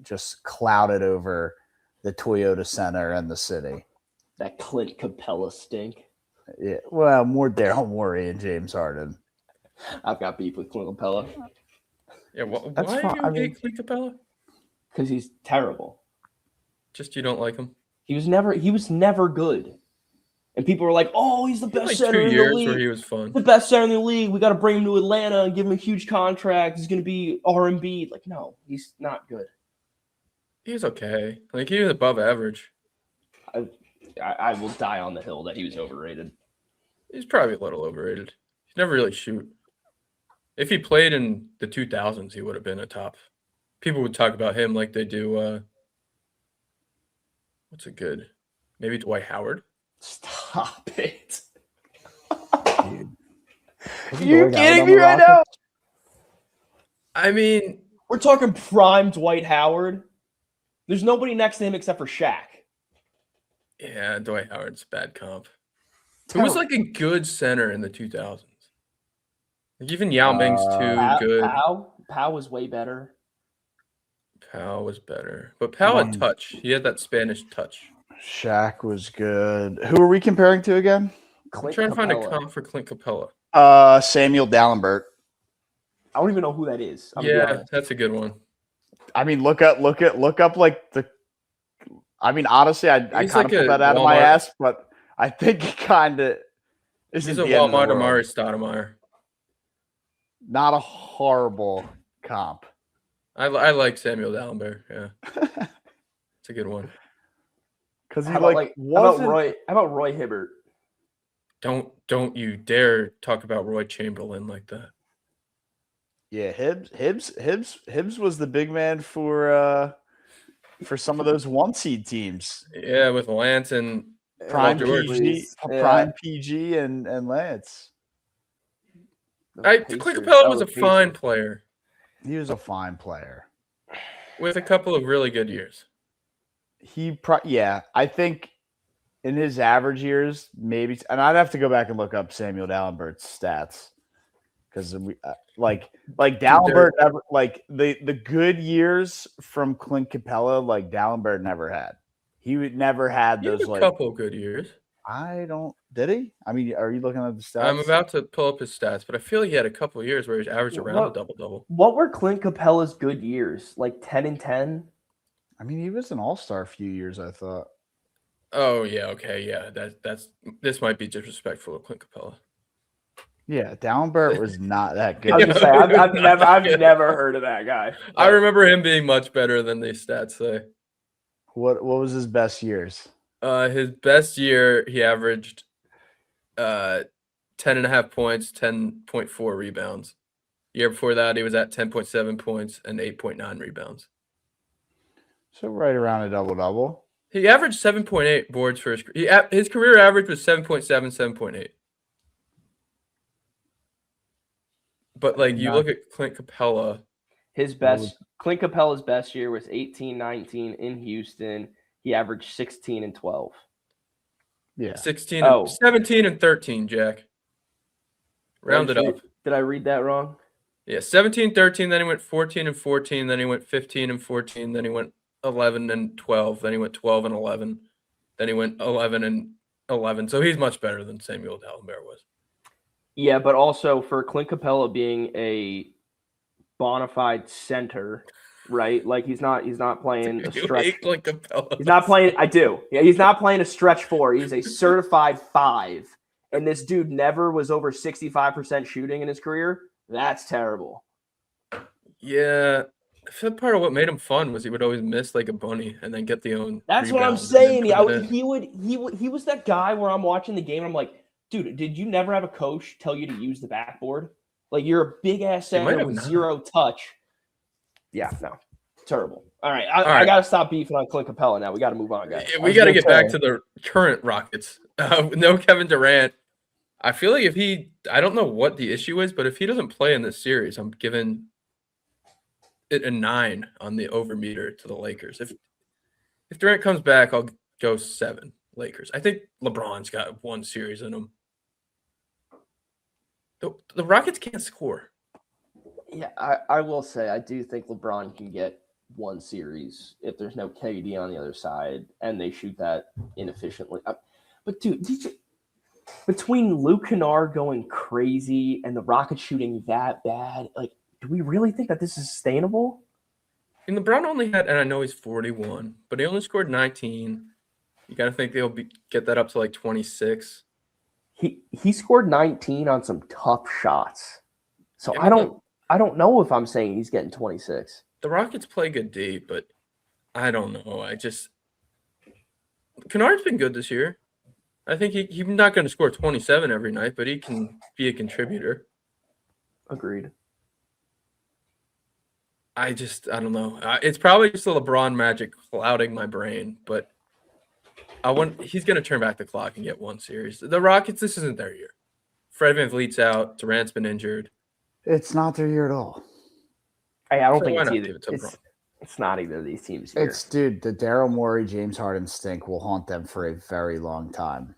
just clouded over the Toyota Center and the city. That Clint Capella stink. Yeah, well, more Daryl Morey and James Harden. I've got beef with Clint Capella. Yeah, why do you hate Clint Capella? Because he's terrible. Just you don't like him. He was never good. And people were like, "Oh, he's the best center in the league. 2 years where he was fun. The best center in the league. We got to bring him to Atlanta and give him a huge contract. He's going to be R&B." Like, no, he's not good. He was okay. Like, he was above average. I will die on the hill that he was overrated. He's probably a little overrated. He never really shoot. If he played in the 2000s, he would have been a top. People would talk about him like they do. What's a good? Maybe Dwight Howard. Stop it. You're kidding me right now? I mean, we're talking prime Dwight Howard. There's nobody next to him except for Shaq. Yeah, Dwight Howard's a bad comp. Who was like a good center in the 2000s? Like even Yao Ming's too good. Pau was way better. Pau was better. But Pau had touch. He had that Spanish touch. Shaq was good. Who are we comparing to again? I'm trying to find a comp for Clint Capella. Samuel Dalembert. I don't even know who that is. Yeah, that's a good one. I mean, look up like the. I mean, honestly, I kind of put that out of my ass, but I think it kind of is. He's a Walmart Amari Stoudemire. Not a horrible comp. I like Samuel Dalembert. Yeah, it's a good one. Because he how about Roy Hibbert? Don't you dare talk about Roy Chamberlain like that. Yeah, Hibbs was the big man for some of those 1 seed teams. Yeah, with Lance and Prime PG and Lance. Clint Capella was a fine player. He was a fine player with a couple of really good years. I think in his average years, maybe, and I'd have to go back and look up Samuel Dalenbert's stats because like Dalembert never, like the good years from Clint Capella, like Dalembert never had. He would never had those a couple good years. Did he? I mean, are you looking at the stats? I'm about to pull up his stats, but I feel he had a couple of years where he averaged around a double-double. What were Clint Capella's good years? Like 10 and 10? I mean, he was an all-star a few years, I thought. Oh yeah, okay, yeah. This might be disrespectful of Clint Capella. Yeah, Dalembert was not that good. I've never heard of that guy. I remember him being much better than these stats say. What was his best years? His best year, he averaged 10.5 points, 10.4 rebounds. The year before that, he was at 10.7 points and 8.9 rebounds. So right around a double-double. He averaged 7.8 boards for his career average was 7.7, 7.8. But like you look at Clint Capella, Clint Capella's best year was 18-19 in Houston. He averaged 16 and 12. Yeah. 17 and 13, Jack. Round it up. Did I read that wrong? Yeah, 17-13, then he went 14-14, then he went 15-14, then he went 11-12, then he went 12-11, then he went 11-11. So he's much better than Samuel Dallenberg was. Yeah, but also for Clint Capella being a bona fide center, right? Like he's not playing a stretch. Clint Capella. He's not playing. I do. Yeah, he's not playing a stretch 4. He's a certified 5. And this dude never was over 65% shooting in his career. That's terrible. Yeah. I feel part of what made him fun was he would always miss like a bunny and then get the own. That's what I'm saying. He was that guy where I'm watching the game and I'm like, dude, did you never have a coach tell you to use the backboard? Like you're a big ass center with 0 touch. Yeah, no, terrible. All right, I got to stop beefing on Clint Capella now. We got to move on, guys. Yeah, we got to get back to the current Rockets. No Kevin Durant. I feel like I don't know what the issue is, but if he doesn't play in this series, I'm giving it a 9 on the over meter to the Lakers. If Durant comes back, I'll go 7 Lakers. I think LeBron's got 1 series in him. The Rockets can't score. Yeah, I will say I do think LeBron can get 1 series if there's no KD on the other side and they shoot that inefficiently. But dude, between Luke Kennard going crazy and the Rockets shooting that bad, like, do we really think that this is sustainable? And LeBron only had, and I know he's 41, but he only scored 19. You got to think they'll get that up to like 26. He scored 19 on some tough shots. So Yeah, I don't know if I'm saying he's getting 26. The Rockets play good D, but I don't know. Kennard's been good this year. I think he's not going to score 27 every night, but he can be a contributor. Agreed. I don't know. It's probably just the LeBron magic clouding my brain, but he's going to turn back the clock and get 1 series. The Rockets, this isn't their year. Fred VanVleet's out. Durant's been injured. It's not their year at all. I don't think why it's not either. give it to LeBron? It's not either of these teams here. The Daryl Morey, James Harden stink will haunt them for a very long time.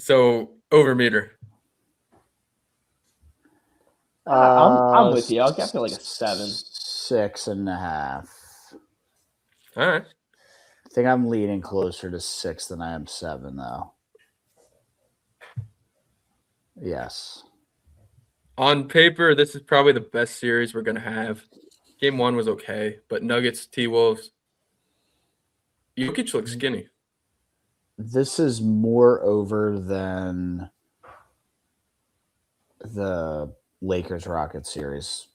So, over meter. I'm with you. I feel like a 7. 6.5. All right. I think I'm leaning closer to 6 than I am 7, though. Yes. On paper, this is probably the best series we're going to have. Game 1 was okay, but Nuggets, T-Wolves. Jokic looks skinny. This is more over than the Lakers-Rockets series.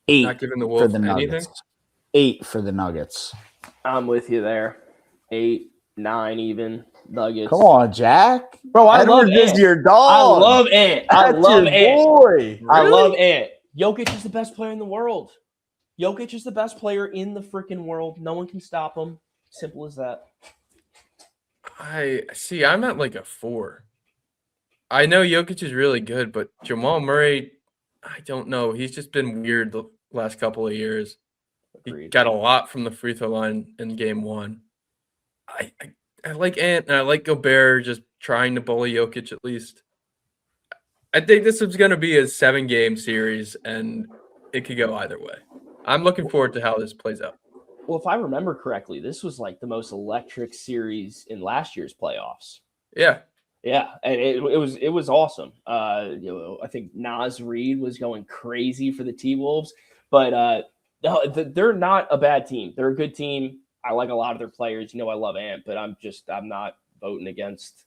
8 Not giving the for Wolves the anything. Nuggets. 8 for the Nuggets. I'm with you there. 8, 9 even. Nuggets. Come on, Jack. Bro, I Edwards love Ant. is your dog. I love Ant. I That's love your Ant. boy. I Really? love Ant. Jokic is the best player in the world. Jokic is the best player in the freaking world. No one can stop him. Simple as that. I'm at like a 4. I know Jokic is really good, but Jamal Murray, I don't know. He's just been weird the last couple of years. He Agreed. got a lot from the free throw line in game 1. I like Ant and I like Gobert just trying to bully Jokic at least. I think this is going to be a 7-game series and it could go either way. I'm looking forward to how this plays out. Well, if I remember correctly, this was like the most electric series in last year's playoffs. Yeah. Yeah, and it was awesome. I think Naz Reid was going crazy for the T-Wolves, but no, they're not a bad team. They're a good team. I like a lot of their players. I love Ant, but I'm not voting against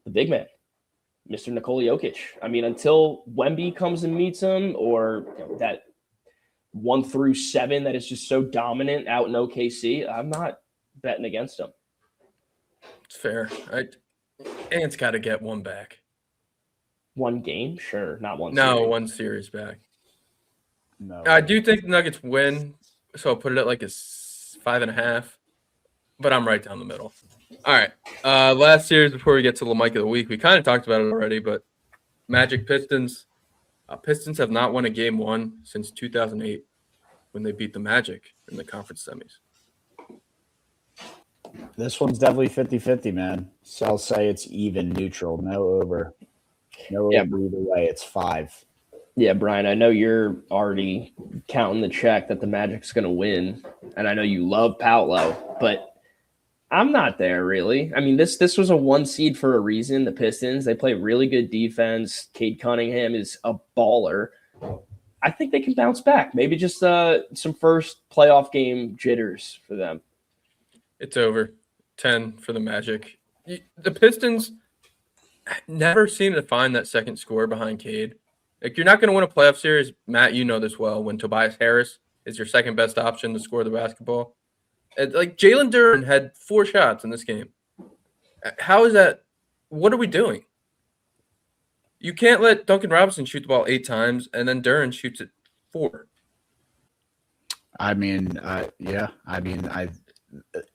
the big man, Mr. Nikola Jokic. I mean, until Wemby comes and meets him, or that 1 through 7 that is just so dominant out in OKC, I'm not betting against him. It's fair. Ant's got to get 1 back. 1 game? Sure, not 1 No, series. 1 series back. No. I do think the Nuggets win, so I'll put it at like a 5.5, but I'm right down the middle. All right. Last series before we get to the mic of the week, we kind of talked about it already, but Magic Pistons. Pistons have not won a game 1 since 2008 when they beat the Magic in the conference semis. This one's definitely 50-50, man. So I'll say it's even, neutral, no over. No Yeah. over either way. It's 5. Yeah, Brian, I know you're already counting the check that the Magic's going to win, and I know you love Paolo, but I'm not there really. I mean, this was a 1 seed for a reason. The Pistons, they play really good defense. Cade Cunningham is a baller. I think they can bounce back. Maybe just some first playoff game jitters for them. It's over. 10 for the Magic. The Pistons never seem to find that second score behind Cade. Like, you're not going to win a playoff series, Matt, you know this well, when Tobias Harris is your second best option to score the basketball. Like, Jalen Duren had 4 shots in this game. How is that? What are we doing? You can't let Duncan Robinson shoot the ball 8 times and then Duren shoots it 4. I mean, yeah. I mean,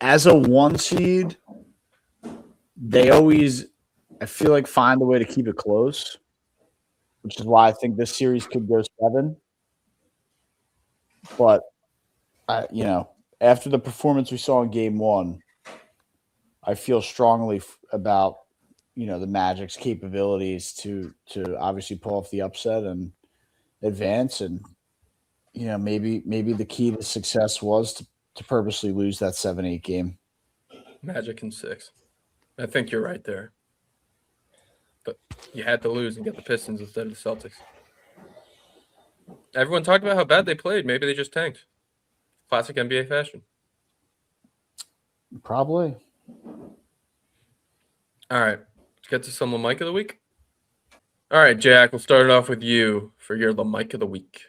as a 1 seed, they always, I feel like, find a way to keep it close, which is why I think this series could go 7. But, after the performance we saw in game 1, I feel strongly about, the Magic's capabilities to obviously pull off the upset and advance. And, maybe the key to success was to purposely lose that 7-8 game. Magic in 6. I think you're right there. But you had to lose and get the Pistons instead of the Celtics. Everyone talked about how bad they played. Maybe they just tanked. Classic NBA fashion. Probably. All right. Let's get to some LaMike of the week. All right, Jack, we'll start it off with you for your LaMike of the week.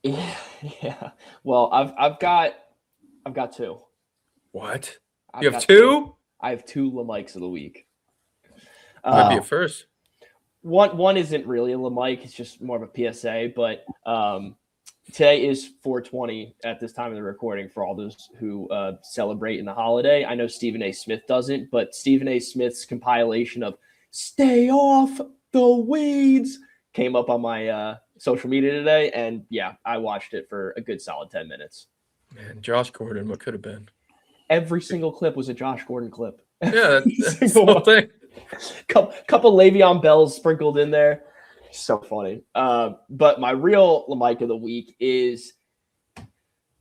Yeah. Well, I've got 2. What? I've You have got 2? I have 2 LaMikes of the week. Might be a first. One isn't really a LaMike. It's just more of a PSA. But today is 420 at this time of the recording for all those who celebrate in the holiday. I know Stephen A. Smith doesn't, but Stephen A. Smith's compilation of "Stay Off the Weeds" came up on my social media today. And yeah, I watched it for a good solid 10 minutes. Man, Josh Gordon, what could have been? Every single clip was a Josh Gordon clip. Yeah, that's the whole thing. Couple Le'Veon Bells sprinkled in there. So funny. But my real LaMike of the week is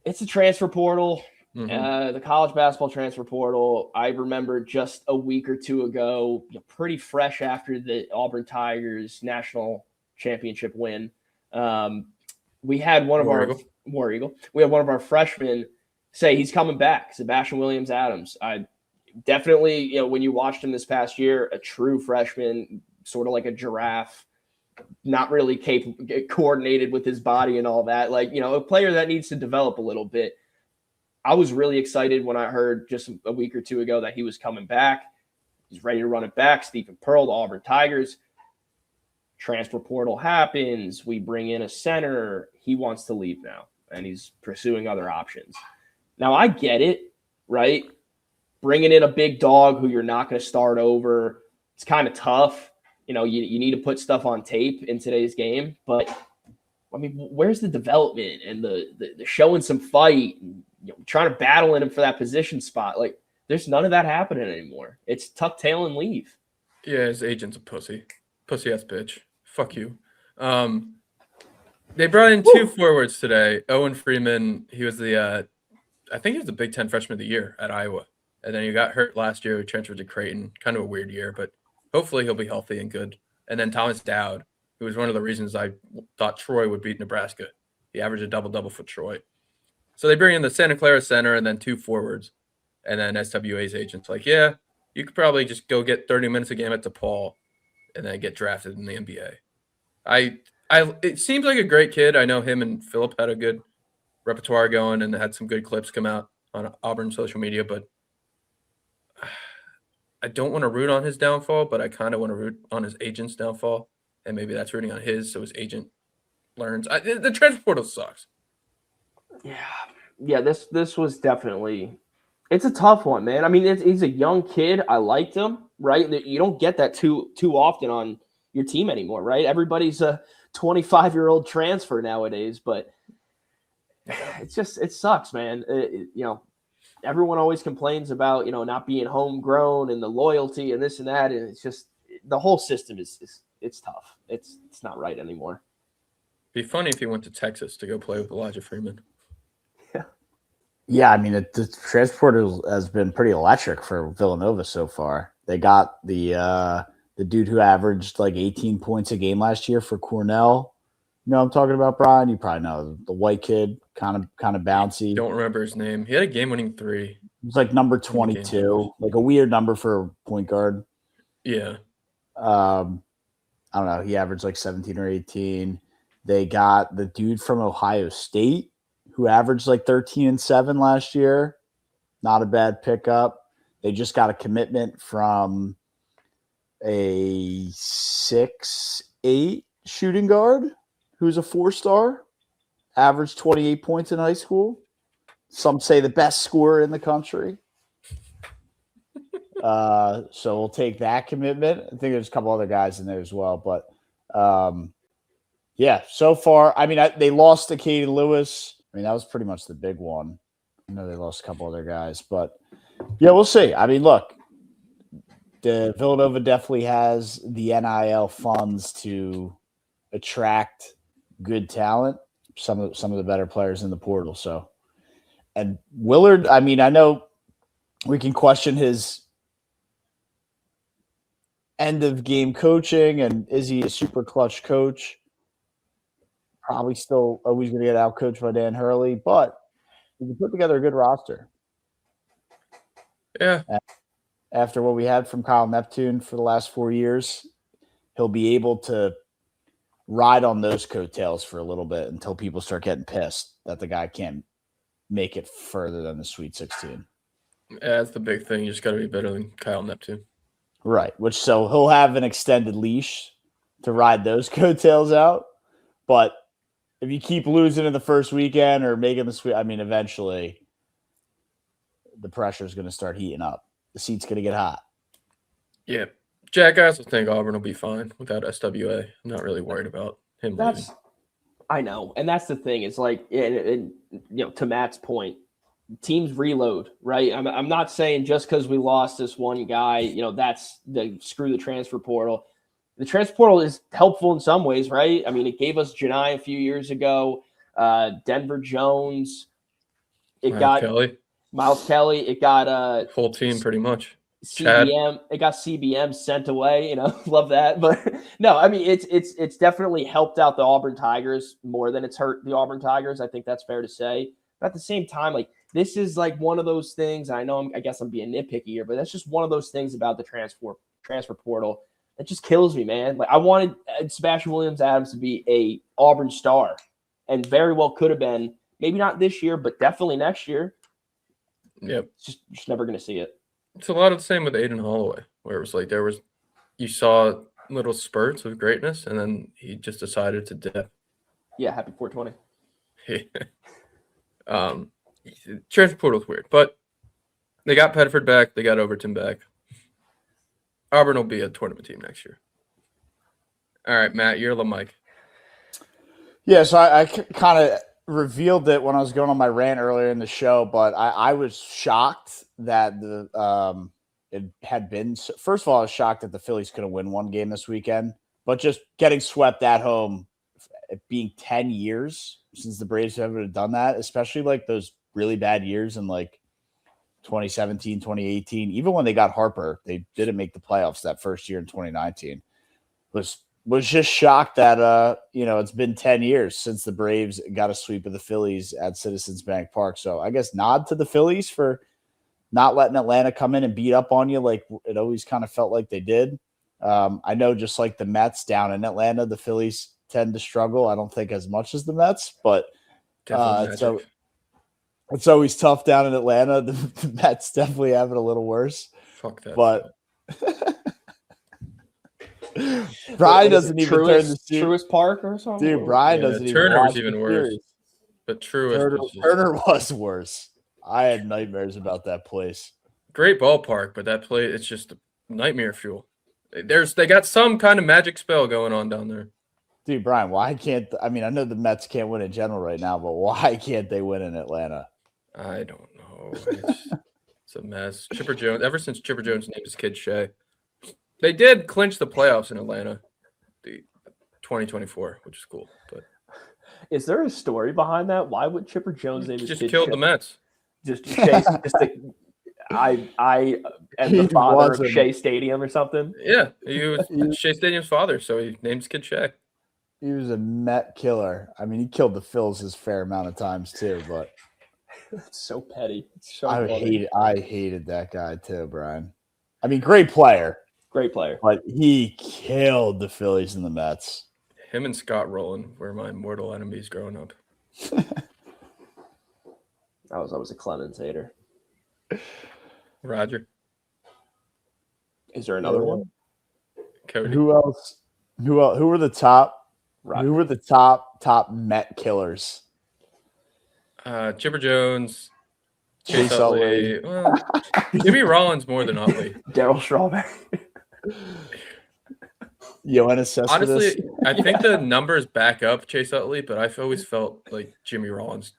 it's a transfer portal. The college basketball transfer portal. I remember just a week or 2 ago, pretty fresh after the Auburn Tigers national championship win. We had one of our War Eagle. We had one of our freshmen say he's coming back, Sebastian Williams-Adams. I definitely, when you watched him this past year, a true freshman, sort of like a giraffe, not really coordinated with his body and all that. Like, a player that needs to develop a little bit. I was really excited when I heard just a week or 2 ago that he was coming back. He's ready to run it back. Stephen Pearl, the Auburn Tigers. Transfer portal happens. We bring in a center. He wants to leave now, and he's pursuing other options. Now, I get it, right? Bringing in a big dog who you're not going to start over, it's kind of tough. You need to put stuff on tape in today's game. But, I mean, where's the development and the showing some fight and trying to battle in him for that position spot? Like, there's none of that happening anymore. It's tuck tail and leave. Yeah, his agent's a pussy. Pussy-ass bitch. Fuck you. They brought in 2 forwards today. Owen Freeman, he was I think he was the Big Ten Freshman of the Year at Iowa. And then he got hurt last year. He transferred to Creighton. Kind of a weird year, but hopefully he'll be healthy and good. And then Thomas Dowd, who was one of the reasons I thought Troy would beat Nebraska. He averaged a double-double for Troy. So they bring in the Santa Clara center and then 2 forwards. And then SWA's agent's like, yeah, you could probably just go get 30 minutes a game at DePaul and then get drafted in the NBA. It seems like a great kid. I know him and Philip had a good repertoire going and had some good clips come out on Auburn social media, but I don't want to root on his downfall, but I kind of want to root on his agent's downfall, and maybe that's rooting on his so his agent learns. The transfer portal sucks. Yeah. This was definitely – it's a tough one, man. I mean, he's a young kid. I liked him, right? You don't get that too often on your team anymore, right? Everybody's a 25-year-old transfer nowadays, but it sucks, man. everyone always complains about, not being homegrown and the loyalty and this and that. And it's just the whole system is it's tough. It's not right anymore. Be funny if he went to Texas to go play with Elijah Freeman. Yeah, I mean, the transport has been pretty electric for Villanova so far. They got the dude who averaged like 18 points a game last year for Cornell. You know what I'm talking about, Brian? You probably know the white kid, kind of bouncy. Don't remember his name. He had a game-winning 3. It was like number 22, like a weird number for a point guard. Yeah. I don't know. He averaged like 17 or 18. They got the dude from Ohio State who averaged like 13 and 7 last year. Not a bad pickup. They just got a commitment from a 6'8" shooting guard who's a 4-star, averaged 28 points in high school. Some say the best scorer in the country. So we'll take that commitment. I think there's a couple other guys in there as well. But, yeah, so far, I mean, they lost to Katie Lewis. I mean, that was pretty much the big one. I know they lost a couple other guys. But, yeah, we'll see. I mean, look, the Villanova definitely has the NIL funds to attract good talent, some of the better players in the portal. So, and Willard, I mean, I know we can question his end of game coaching and is he a super clutch coach? Probably still always going to get out coached by Dan Hurley, but he can put together a good roster. Yeah. After what we had from Kyle Neptune for the last 4 years, he'll be able to ride on those coattails for a little bit until people start getting pissed that the guy can't make it further than the Sweet 16. Yeah, that's the big thing. You just got to be better than Kyle Neptune. Right. So he'll have an extended leash to ride those coattails out. But if you keep losing in the first weekend or making the Sweet, I mean, eventually the pressure is going to start heating up. The seat's going to get hot. Yeah. Jack, I also think Auburn will be fine without SWA. I'm not really worried about him leaving. I know. And that's the thing. It's like, to Matt's point, teams reload, right? I'm not saying just because we lost this one guy, that's screw the transfer portal. The transfer portal is helpful in some ways, right? I mean, it gave us Janai a few years ago, Denver Jones. Miles Kelly. It got whole team pretty much. CBM. Chad. It got CBM sent away. Love that. But no, I mean, it's definitely helped out the Auburn Tigers more than it's hurt the Auburn Tigers. I think that's fair to say. But at the same time, like, this is like one of those things. I know I guess I'm being nitpicky here, but that's just one of those things about the transfer portal that just kills me, man. Like, I wanted Sebastian Williams-Adams to be a Auburn star, and very well could have been. Maybe not this year, but definitely next year. Yep. Just never going to see it. It's a lot of the same with Aiden Holloway, where it was like you saw little spurts of greatness, and then he just decided to dip. Yeah, happy 420. Transfer portal's weird, but they got Pettiford back, they got Overton back. Auburn will be a tournament team next year. All right, Matt, you're the mic. Yeah, so I kind of revealed it when I was going on my rant earlier in the show, but I was shocked that it had been. First of all, I was shocked that the Phillies couldn't win one game this weekend, but just getting swept at home, it being 10 years since the Braves have ever done that, especially like those really bad years in like 2017, 2018, even when they got Harper, they didn't make the playoffs that first year in 2019. Was just shocked that it's been 10 years since the Braves got a sweep of the Phillies at Citizens Bank Park. So I guess nod to the Phillies for not letting Atlanta come in and beat up on you like it always kind of felt like they did. I know just like the Mets down in Atlanta, the Phillies tend to struggle. I don't think as much as the Mets, but so it's always tough down in Atlanta. The Mets definitely have it a little worse. Fuck that. But Brian doesn't even turn the Truist Park or something. Dude, Brian doesn't even. Turner was even worse. But Turner was worse. I had nightmares about that place. Great ballpark, but that place, it's just nightmare fuel. They got some kind of magic spell going on down there. Dude, Brian, why can't I know the Mets can't win in general right now, but why can't they win in Atlanta? I don't know. No, it's a mess. Chipper Jones. Ever since Chipper Jones named his kid Shea, they did clinch the playoffs in Atlanta, the 2024, which is cool. But Is there a story behind that? Why would Chipper Jones name his just kid killed Chip? the Mets. Just Shea, I am the He father of wasn't. Shea Stadium or something. Yeah, he was Shea Stadium's father, so he named his kid Shea. He was a Met killer. I mean, he killed the Phils his fair amount of times too, but It's so petty. It's so I funny. hated that guy too, Brian. I mean, great player, Great player. but he killed the Phillies and the Mets. Him and Scott Rowland were my mortal enemies growing up. I was a Clemens hater. Roger, Is there another one? Cody. Who else? Who were the top? Roger. Who were the top Met killers? Chipper Jones, Chase Chase Utley. Well, Jimmy Rollins more than Utley. Daryl Strawberry. Yoenis Cespedes? Honestly, I think the numbers back up Chase Utley, but I've always felt like Jimmy Rollins.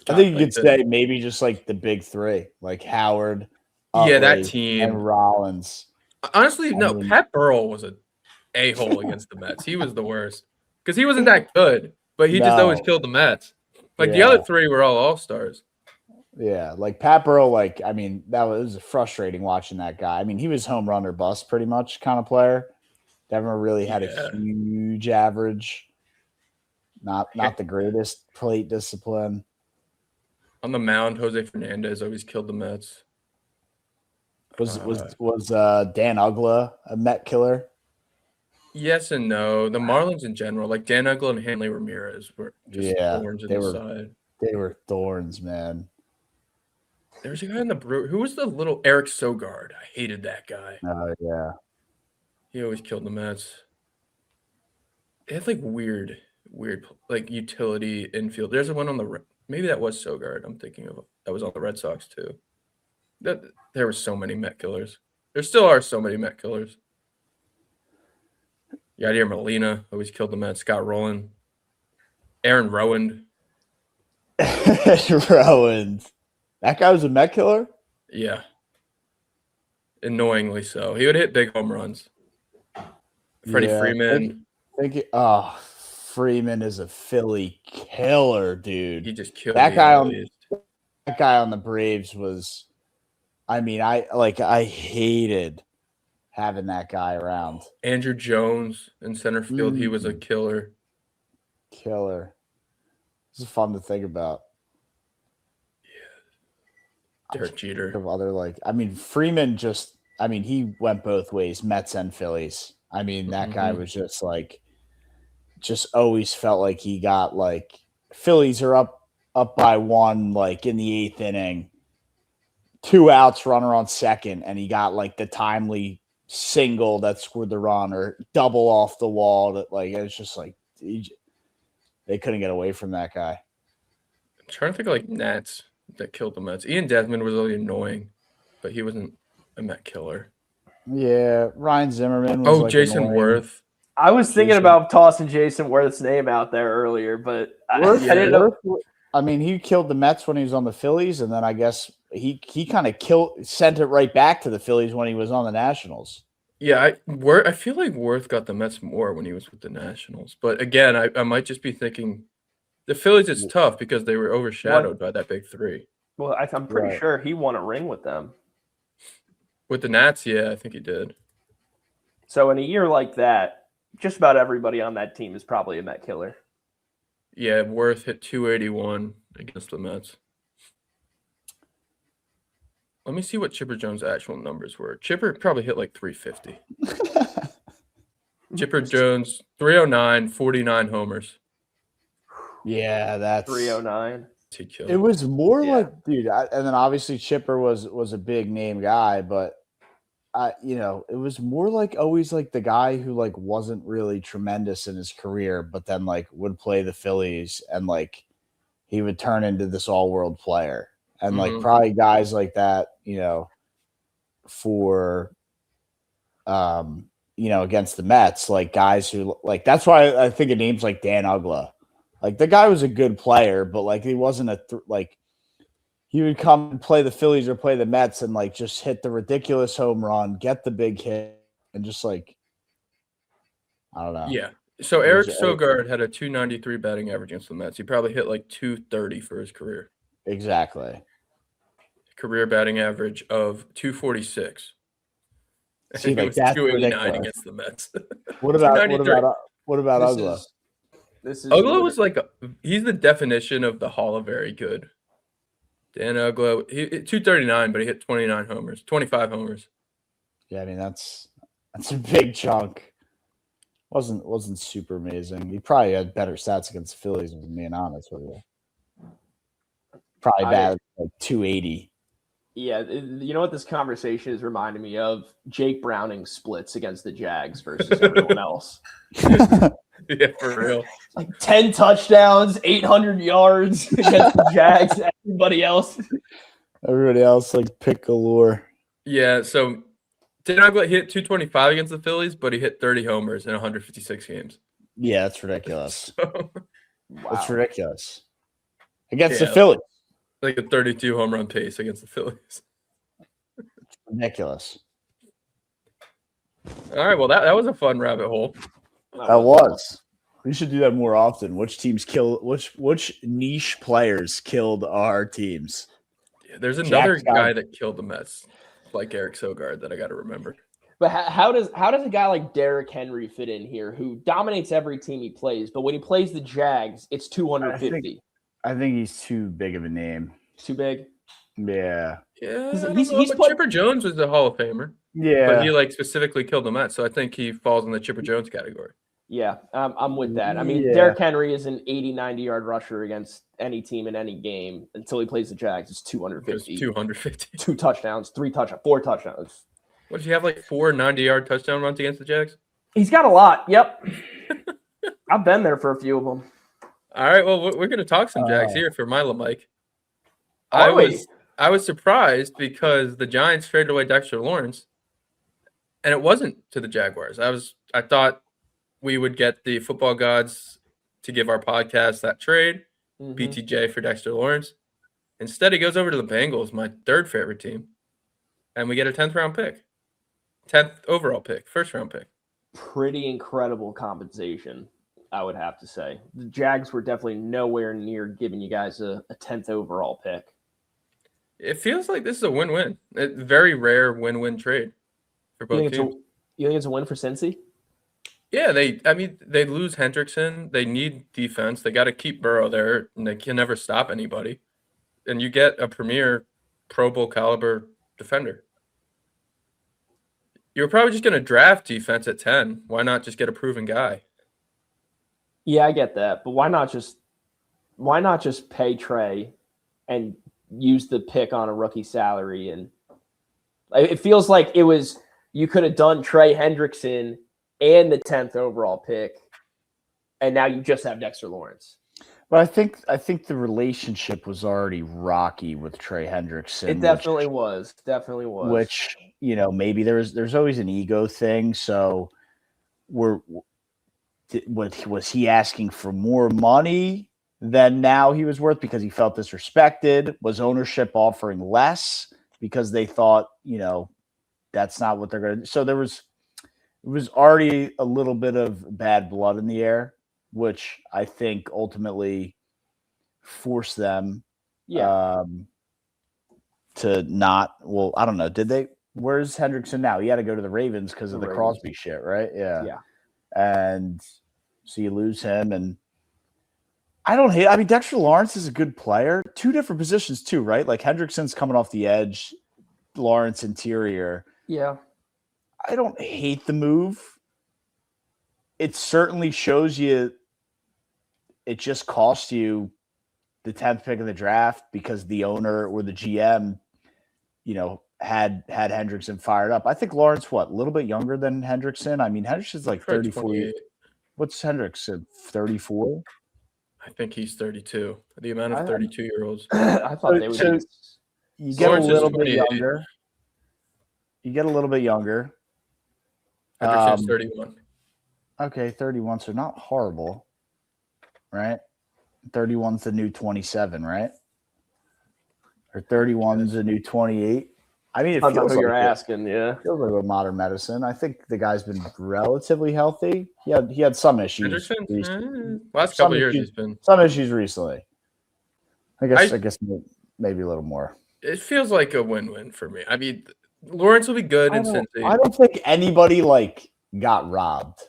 I think you like could the- say maybe just like the big three, like Howard, Yeah, that Utley, team. and Rollins. Honestly, no. mean- Pat Burrell was an a-hole against the Mets. He was the worst because he wasn't that good, but he just No. always killed the Mets. Like the Yeah. other three were all all-stars. Yeah, like Pat Burrell, like I mean, that was frustrating watching that guy. I mean, he was home run or bust pretty much kind of player. Never really had Yeah. a huge average. Not the greatest plate discipline. On the mound, Jose Fernandez always killed the Mets. Was Dan Ugla a Met killer? Yes and no. The Marlins in general, like Dan Uggla and Hanley Ramirez, were just Yeah, thorns in they the were- side. They were thorns, man. There was a guy in the Brew. Who was the little Eric Sogard? I hated that guy. Oh yeah. He always killed the Mets. It had like weird, like utility infield. There's one on the maybe that was Sogard. I'm thinking of that was on the Red Sox too. There were so many Met killers. There still are so many Met killers. Yadier Molina always killed the Mets. Scott Rowland, Aaron Rowand. Rowan. That guy was a Met killer? Yeah, annoyingly so. He would hit big home runs. Freddie Yeah, Freeman. Freeman is a Philly killer, dude. He just killed That the guy Phillies. That guy on the Braves was, I mean, I hated having that guy around. Andrew Jones in center field. He was a killer. Killer. This is fun to think about. Derek Jeter. Of other Freeman he went both ways, Mets and Phillies. I mean, that guy was just always felt like he got like Phillies are up by one, like in the 8th inning, 2 outs, runner on second, and he got like the timely single that scored the run or double off the wall. That like it's just like they couldn't get away from that guy. I'm trying to think of like Nats that killed the Mets. Ian Desmond was really annoying, but he wasn't a Met killer. Yeah, Ryan Zimmerman. Was like Jason annoying. Worth. I was thinking Jason- about tossing Jason Worth's name out there earlier, but I didn't know. I mean, he killed the Mets when he was on the Phillies, and then I guess he kind of sent it right back to the Phillies when he was on the Nationals. Yeah, I feel like Worth got the Mets more when he was with the Nationals. But again, I might just be thinking the Phillies is tough because they were overshadowed by that big three. Well, I'm pretty Right. sure he won a ring with them. With the Nats, yeah, I think he did. So in a year like that, just about everybody on that team is probably a Met killer. Yeah, Worth hit 281 against the Mets. Let me see what Chipper Jones' actual numbers were. Chipper probably hit like 350. Chipper Jones, 309, 49 homers. Yeah, that's 309. He killed. It was more Yeah. like, dude, and then obviously Chipper was a big name guy, but it was more like always like the guy who like wasn't really tremendous in his career, but then like would play the Phillies and like he would turn into this all-world player. And like probably guys like that, for against the Mets, like guys who like that's why I think of names like Dan Ugla. Like the guy was a good player, but like he wasn't he would come and play the Phillies or play the Mets and like just hit the ridiculous home run, get the big hit, and just like I don't know. Yeah. So Eric Sogard had a 293 batting average against the Mets. He probably hit like 230 for his career. Exactly. Career batting average of 246. See, He like was that's 289 ridiculous. against the Mets. What about 293. Ugla? This is Ugla was like he's the definition of the Hall of Very Good. Dan Ugla, he 239, but he hit 29 homers, 25 homers. Yeah, I mean that's a big chunk. Wasn't super amazing. He probably had better stats against the Phillies, if I'm being honest with you. Probably bad like 280. Yeah, you know what this conversation is reminding me of? Jake Browning splits against the Jags versus everyone else. Yeah, for real. Like 10 touchdowns, 800 yards against the Jags. Everybody else like pick galore. Yeah, so Dan Ugla hit 225 against the Phillies, but he hit 30 homers in 156 games. Yeah, that's ridiculous. So, wow. That's ridiculous. Against the Phillies. Like a 32 home run pace against the Phillies. Ridiculous. All right, well that was a fun rabbit hole. That was. We should do that more often. Which teams which niche players killed our teams? Yeah, there's another guy that killed the Mets, like Eric Sogard, that I got to remember. But how does a guy like Derrick Henry fit in here, who dominates every team he plays, but when he plays the Jags, it's 250? I think he's too big of a name. Too big? Yeah. Yeah, he's Chipper Jones was a Hall of Famer. Yeah. But he like specifically killed the Mets, so I think he falls in the Chipper Jones category. Yeah, I'm with that. I mean, Derrick Henry is an 80, 90-yard rusher against any team in any game until he plays the Jags. It's 250. It's 250. 2 touchdowns, 3 touchdowns, 4 touchdowns. What, did he have like 4 90-yard touchdown runs against the Jags? He's got a lot. Yep. I've been there for a few of them. All right, well, we're going to talk some Jags here for Mila Mike. I was surprised because the Giants traded away Dexter Lawrence, and it wasn't to the Jaguars. I thought we would get the football gods to give our podcast that trade, BTJ for Dexter Lawrence. Instead, he goes over to the Bengals, my third favorite team, and we get a 10th round pick, 10th overall pick, first round pick. Pretty incredible compensation, I would have to say. The Jags were definitely nowhere near giving you guys a 10th overall pick. It feels like this is a win-win. A very rare win-win trade for both teams. You think it's a win for Cincy? Yeah, they lose Hendrickson. They need defense. They got to keep Burrow there, and they can never stop anybody. And you get a premier Pro Bowl caliber defender. You're probably just going to draft defense at 10. Why not just get a proven guy? Yeah, I get that, but why not just pay Trey and use the pick on a rookie salary? And it feels like you could have done Trey Hendrickson and the 10th overall pick, and now you just have Dexter Lawrence. But I think the relationship was already rocky with Trey Hendrickson. It definitely was. Which, maybe there's always an ego thing. So was he asking for more money than now he was worth because he felt disrespected? Was ownership offering less because they thought, that's not what they're going to do? So it was already a little bit of bad blood in the air, which I think ultimately forced them to not. Well, I don't know. Did they? Where's Hendrickson now? He had to go to the Ravens because of the Crosby shit, right? Yeah. Yeah. And so you lose him, and I mean, Dexter Lawrence is a good player. 2 different positions too, right? Like Hendrickson's coming off the edge, Lawrence interior. Yeah. I don't hate the move. It certainly shows you it just cost you the 10th pick of the draft because the owner or the GM, had Hendrickson fired up. I think Lawrence, a little bit younger than Hendrickson? I mean, Hendrickson's like 34. What's Hendrickson, 34? I think he's 32. The amount of 32-year-olds. I thought they would. You get a little bit younger. Hendrickson's 31. Okay, 31, so not horrible, right? 31's the new 27, right? Or 31's a new 28. I mean, it Depends on feels who like you're it. asking. Yeah. Feels like with modern medicine. I think the guy's been relatively healthy. He had some issues. Last Some couple of years issues- he's been. Some issues recently. I I- guess maybe a little more. It feels like a win-win for me. I mean, Lawrence will be good in Cincy. I don't think anybody got robbed.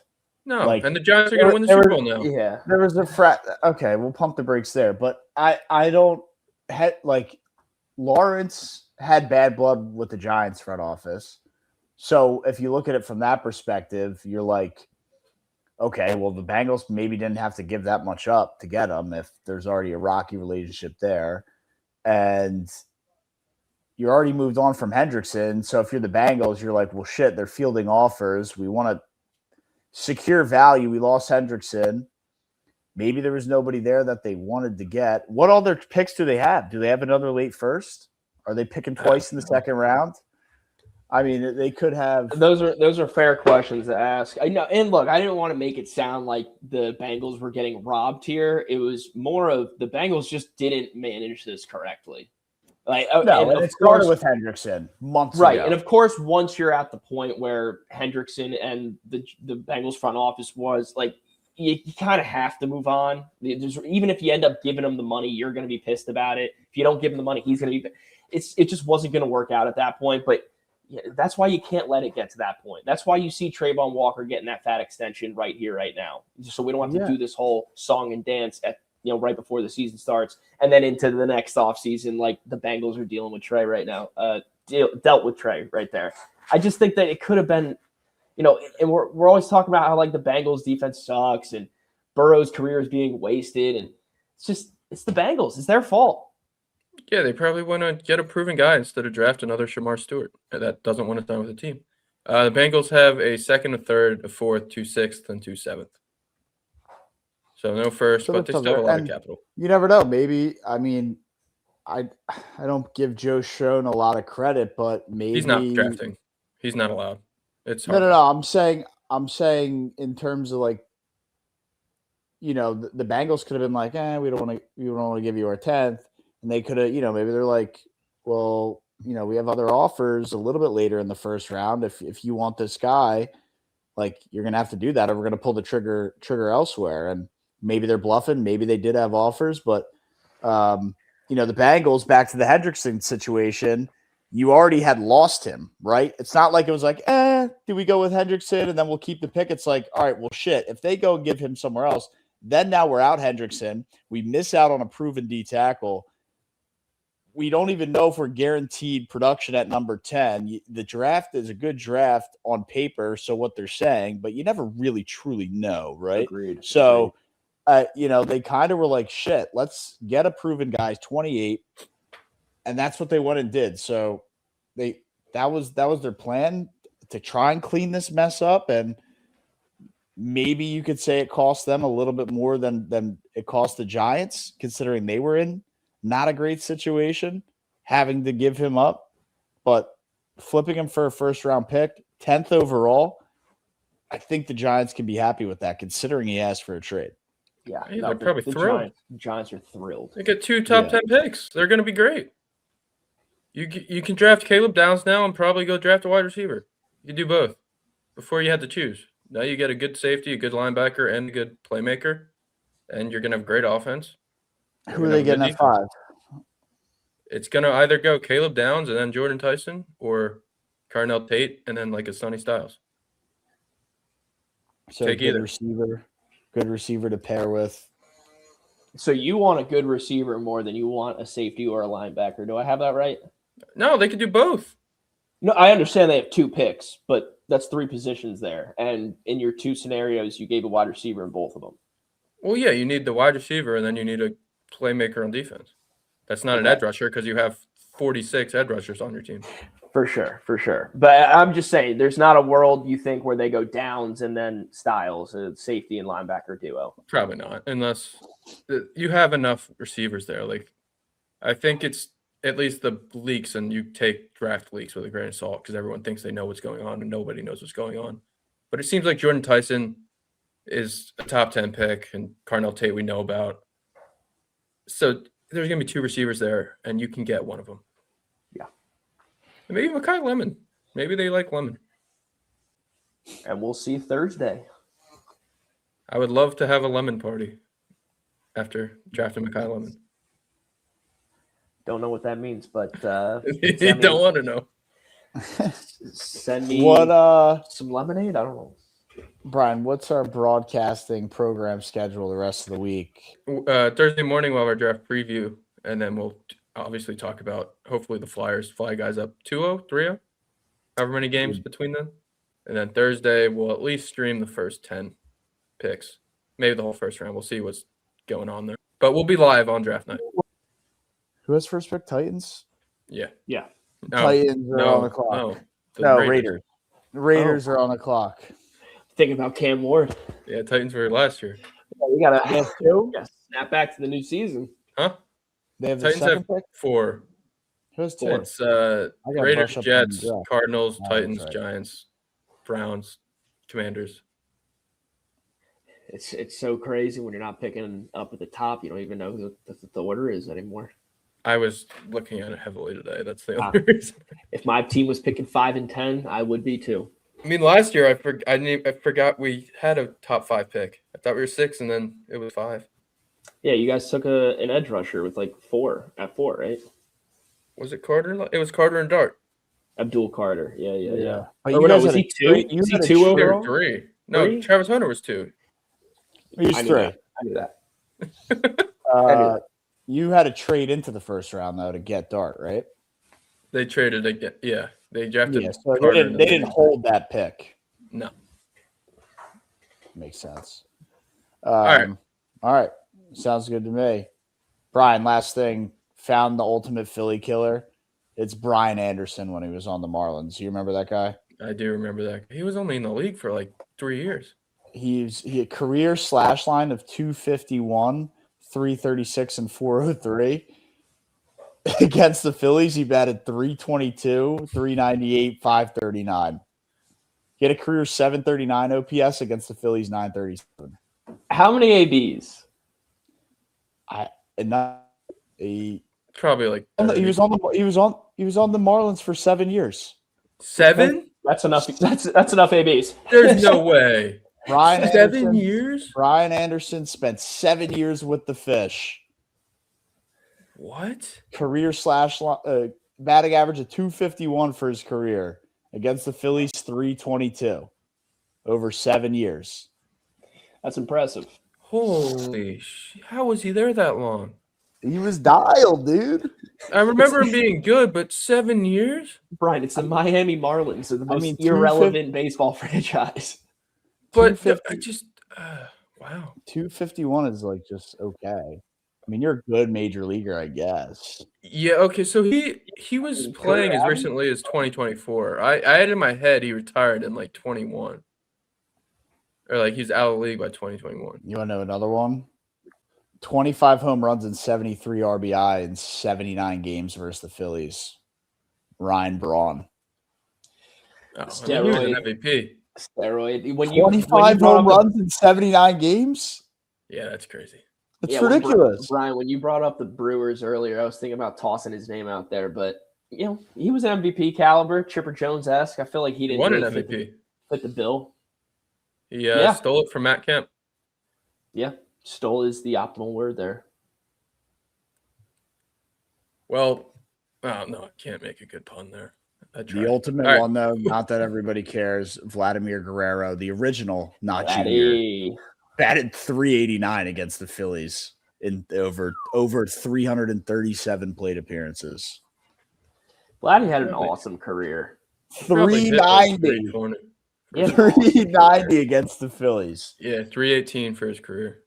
No, like, and the Giants are going to win the Super Bowl now. Yeah. There was okay, we'll pump the brakes there. But I don't Lawrence had bad blood with the Giants front office. So if you look at it from that perspective, you're like, okay, well, the Bengals maybe didn't have to give that much up to get him if there's already a rocky relationship there. And you're already moved on from Hendrickson. So if you're the Bengals, you're like, well, shit, they're fielding offers. We want to secure value. We lost Hendrickson. Maybe there was nobody there that they wanted to get. What other picks do they have? Do they have another late first? Are they picking twice in the second round? I mean, they could have. Those are fair questions to ask. I know, and look, I didn't want to make it sound like the Bengals were getting robbed here. It was more of the Bengals just didn't manage this correctly. No, and it started with Hendrickson months ago. Right, and of course, once you're at the point where Hendrickson and the Bengals front office was like, you kind of have to move on. Even if you end up giving him the money, you're going to be pissed about it. If you don't give him the money, he's going to be. It just wasn't going to work out at that point. But yeah, that's why you can't let it get to that point. That's why you see Trayvon Walker getting that fat extension right here, right now, just so we don't have to do this whole song and dance at right before the season starts, and then into the next offseason, like the Bengals are dealing with Trey right now. Dealt with Trey right there. I just think that it could have been, and we're always talking about how like the Bengals defense sucks and Burrow's career is being wasted, and it's the Bengals. It's their fault. Yeah, they probably want to get a proven guy instead of draft another Shamar Stewart that doesn't want to sign with the team. The Bengals have a second, a third, a fourth, 2 sixth, and 2 seventh. So no first, but they still have a lot of capital. You never know. Maybe, I mean, I don't give Joe Schoen a lot of credit, but maybe he's not drafting. He's not allowed. It's no. I'm saying in terms of like, the Bengals could have been like, we don't want to give you our 10th, and they could have, maybe they're like, well, we have other offers a little bit later in the first round. If you want this guy, like you're gonna have to do that, or we're gonna pull the trigger elsewhere. And maybe they're bluffing. Maybe they did have offers, but the Bengals, back to the Hendrickson situation, you already had lost him, right? It's not like it was like, do we go with Hendrickson and then we'll keep the pick? It's like, all right, well, shit. If they go and give him somewhere else, then now we're out Hendrickson. We miss out on a proven D tackle. We don't even know if we're guaranteed production at number 10. The draft is a good draft on paper, so what they're saying, but you never really truly know, right? Agreed. So. They kind of were like, shit, let's get a proven guy, 28. And that's what they went and did. So that was their plan, to try and clean this mess up. And maybe you could say it cost them a little bit more than it cost the Giants, considering they were in not a great situation, having to give him up. But flipping him for a first round pick, 10th overall, I think the Giants can be happy with that, considering he asked for a trade. Yeah, they're probably thrilled. Giants are thrilled. They get 2 top 10 picks. They're going to be great. You can draft Caleb Downs now and probably go draft a wide receiver. You can do both. Before you had to choose. Now you get a good safety, a good linebacker, and a good playmaker, and you're going to have great offense. Who are they getting at 5? It's going to either go Caleb Downs and then Jordan Tyson, or Carnell Tate and then like a Sonny Styles. So take either receiver. Good receiver to pair with. So you want a good receiver more than you want a safety or a linebacker. Do I have that right? No, they could do both. No, I understand they have 2 picks, but that's 3 positions there. And in your 2 scenarios, you gave a wide receiver in both of them. Well, yeah, you need the wide receiver, and then you need a playmaker on defense. That's not an edge rusher because you have 46 edge rushers on your team. For sure. But I'm just saying, there's not a world you think where they go Downs and then Styles, a safety and linebacker duo. Probably not, unless you have enough receivers there. Like, I think it's at least the leaks, and you take draft leaks with a grain of salt because everyone thinks they know what's going on and nobody knows what's going on. But it seems like Jordan Tyson is a top 10 pick, and Carnell Tate we know about. So there's going to be 2 receivers there, and you can get one of them. Yeah. And maybe Mekhi Lemon. Maybe they like Lemon. And we'll see Thursday. I would love to have a Lemon party after drafting Mekhi Lemon. Don't know what that means, but You don't want to know. Send me some lemonade. I don't know. Brian, what's our broadcasting program schedule the rest of the week? Thursday morning we'll have our draft preview, and then we'll obviously talk about hopefully the Flyers fly guys up 2-0, 3-0, however many games between them. And then Thursday we'll at least stream the first 10 picks, maybe the whole first round. We'll see what's going on there. But we'll be live on draft night. Who has first pick? Titans? Yeah. Yeah. No, Titans are on the clock. No, Raiders. The Raiders are on the clock. Think about Cam Ward. Yeah, Titans were last year. We got to snap back to the new season. Huh? They have the Titans second have pick? 4. Who's 2? It's gotta Raiders, brush up on Jets, the draft. Cardinals, Oh, Titans, that's right. Giants, Browns, Commanders. It's so crazy when you're not picking up at the top. You don't even know who the order is anymore. I was looking at it heavily today. That's the only reason. If my team was picking 5 and 10, I would be too. I mean, last year I forgot we had a top 5 pick. I thought we were 6, and then it was 5. Yeah, you guys took an edge rusher with like 4 at 4, right? Was it Carter? It was Carter and Dart. Abdul Carter. Yeah. But Or you no, guys was had he a 2? you Was he had a 2 trade- They were overall? 3. No, 3? Travis Hunter was 2. He's I knew 3. that. I knew that. You had to trade into the first round though to get Dart, right? They traded again. Yeah, they drafted. Yeah, so Carter they didn't hold that pick. No. Makes sense. right. All right. Sounds good to me. Brian, last thing. Found the ultimate Philly killer. It's Brian Anderson when he was on the Marlins. You remember that guy? I do remember that. He was only in the league for like 3 years. He had career slash line of 251, 336, and 403. Against the Phillies, he batted 322, 398, 539. He had a career 739 OPS against the Phillies 937. How many ABs? Probably like 30. He was on the Marlins for 7 years. 7? That's enough. That's enough ABs. There's no way. Brian 7 Anderson, years? Brian Anderson spent 7 years with the Fish. What? Career slash batting average of 251 for his career against the Phillies 322 over 7 years. That's impressive. Holy how was he there that long? He was dialed, dude. I remember him being good, but 7 years? Brian, it's the Miami Marlins. They're the most 250 irrelevant baseball franchise. But 250 I just wow. 251 is like just okay. I mean, you're a good major leaguer, I guess. Yeah, okay, so he was playing as recently as 2024. I had in my head he retired in like 21. Or like he's out of the league by 2021. You want to know another one? 25 home runs and 73 RBI in 79 games versus the Phillies. Ryan Braun. Oh, I mean, he was an MVP. Steroid. When 25 home runs in 79 games? Yeah, that's crazy. It's ridiculous. Brian, when you brought up the Brewers earlier, I was thinking about tossing his name out there, but you know, he was MVP caliber, Chipper Jones-esque. I feel like he didn't Won an really MVP. fit the bill. He stole it from Matt Kemp. Yeah, stole is the optimal word there. Well, oh no, I can't make a good pun there. The ultimate one, though, not that everybody cares. Vladimir Guerrero, the original, not junior, batted 389 against the Phillies in over 337 plate appearances. Vladdy had an awesome career. 390. Yeah. 390 against the Phillies. Yeah, 318 for his career.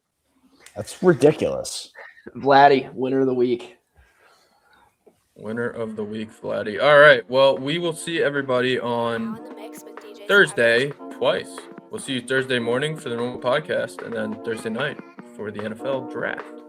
That's ridiculous. Vladdy, winner of the week. Winner of the week, Vladdy. All right. Well, we will see everybody on Thursday twice. We'll see you Thursday morning for the normal podcast and then Thursday night for the NFL draft.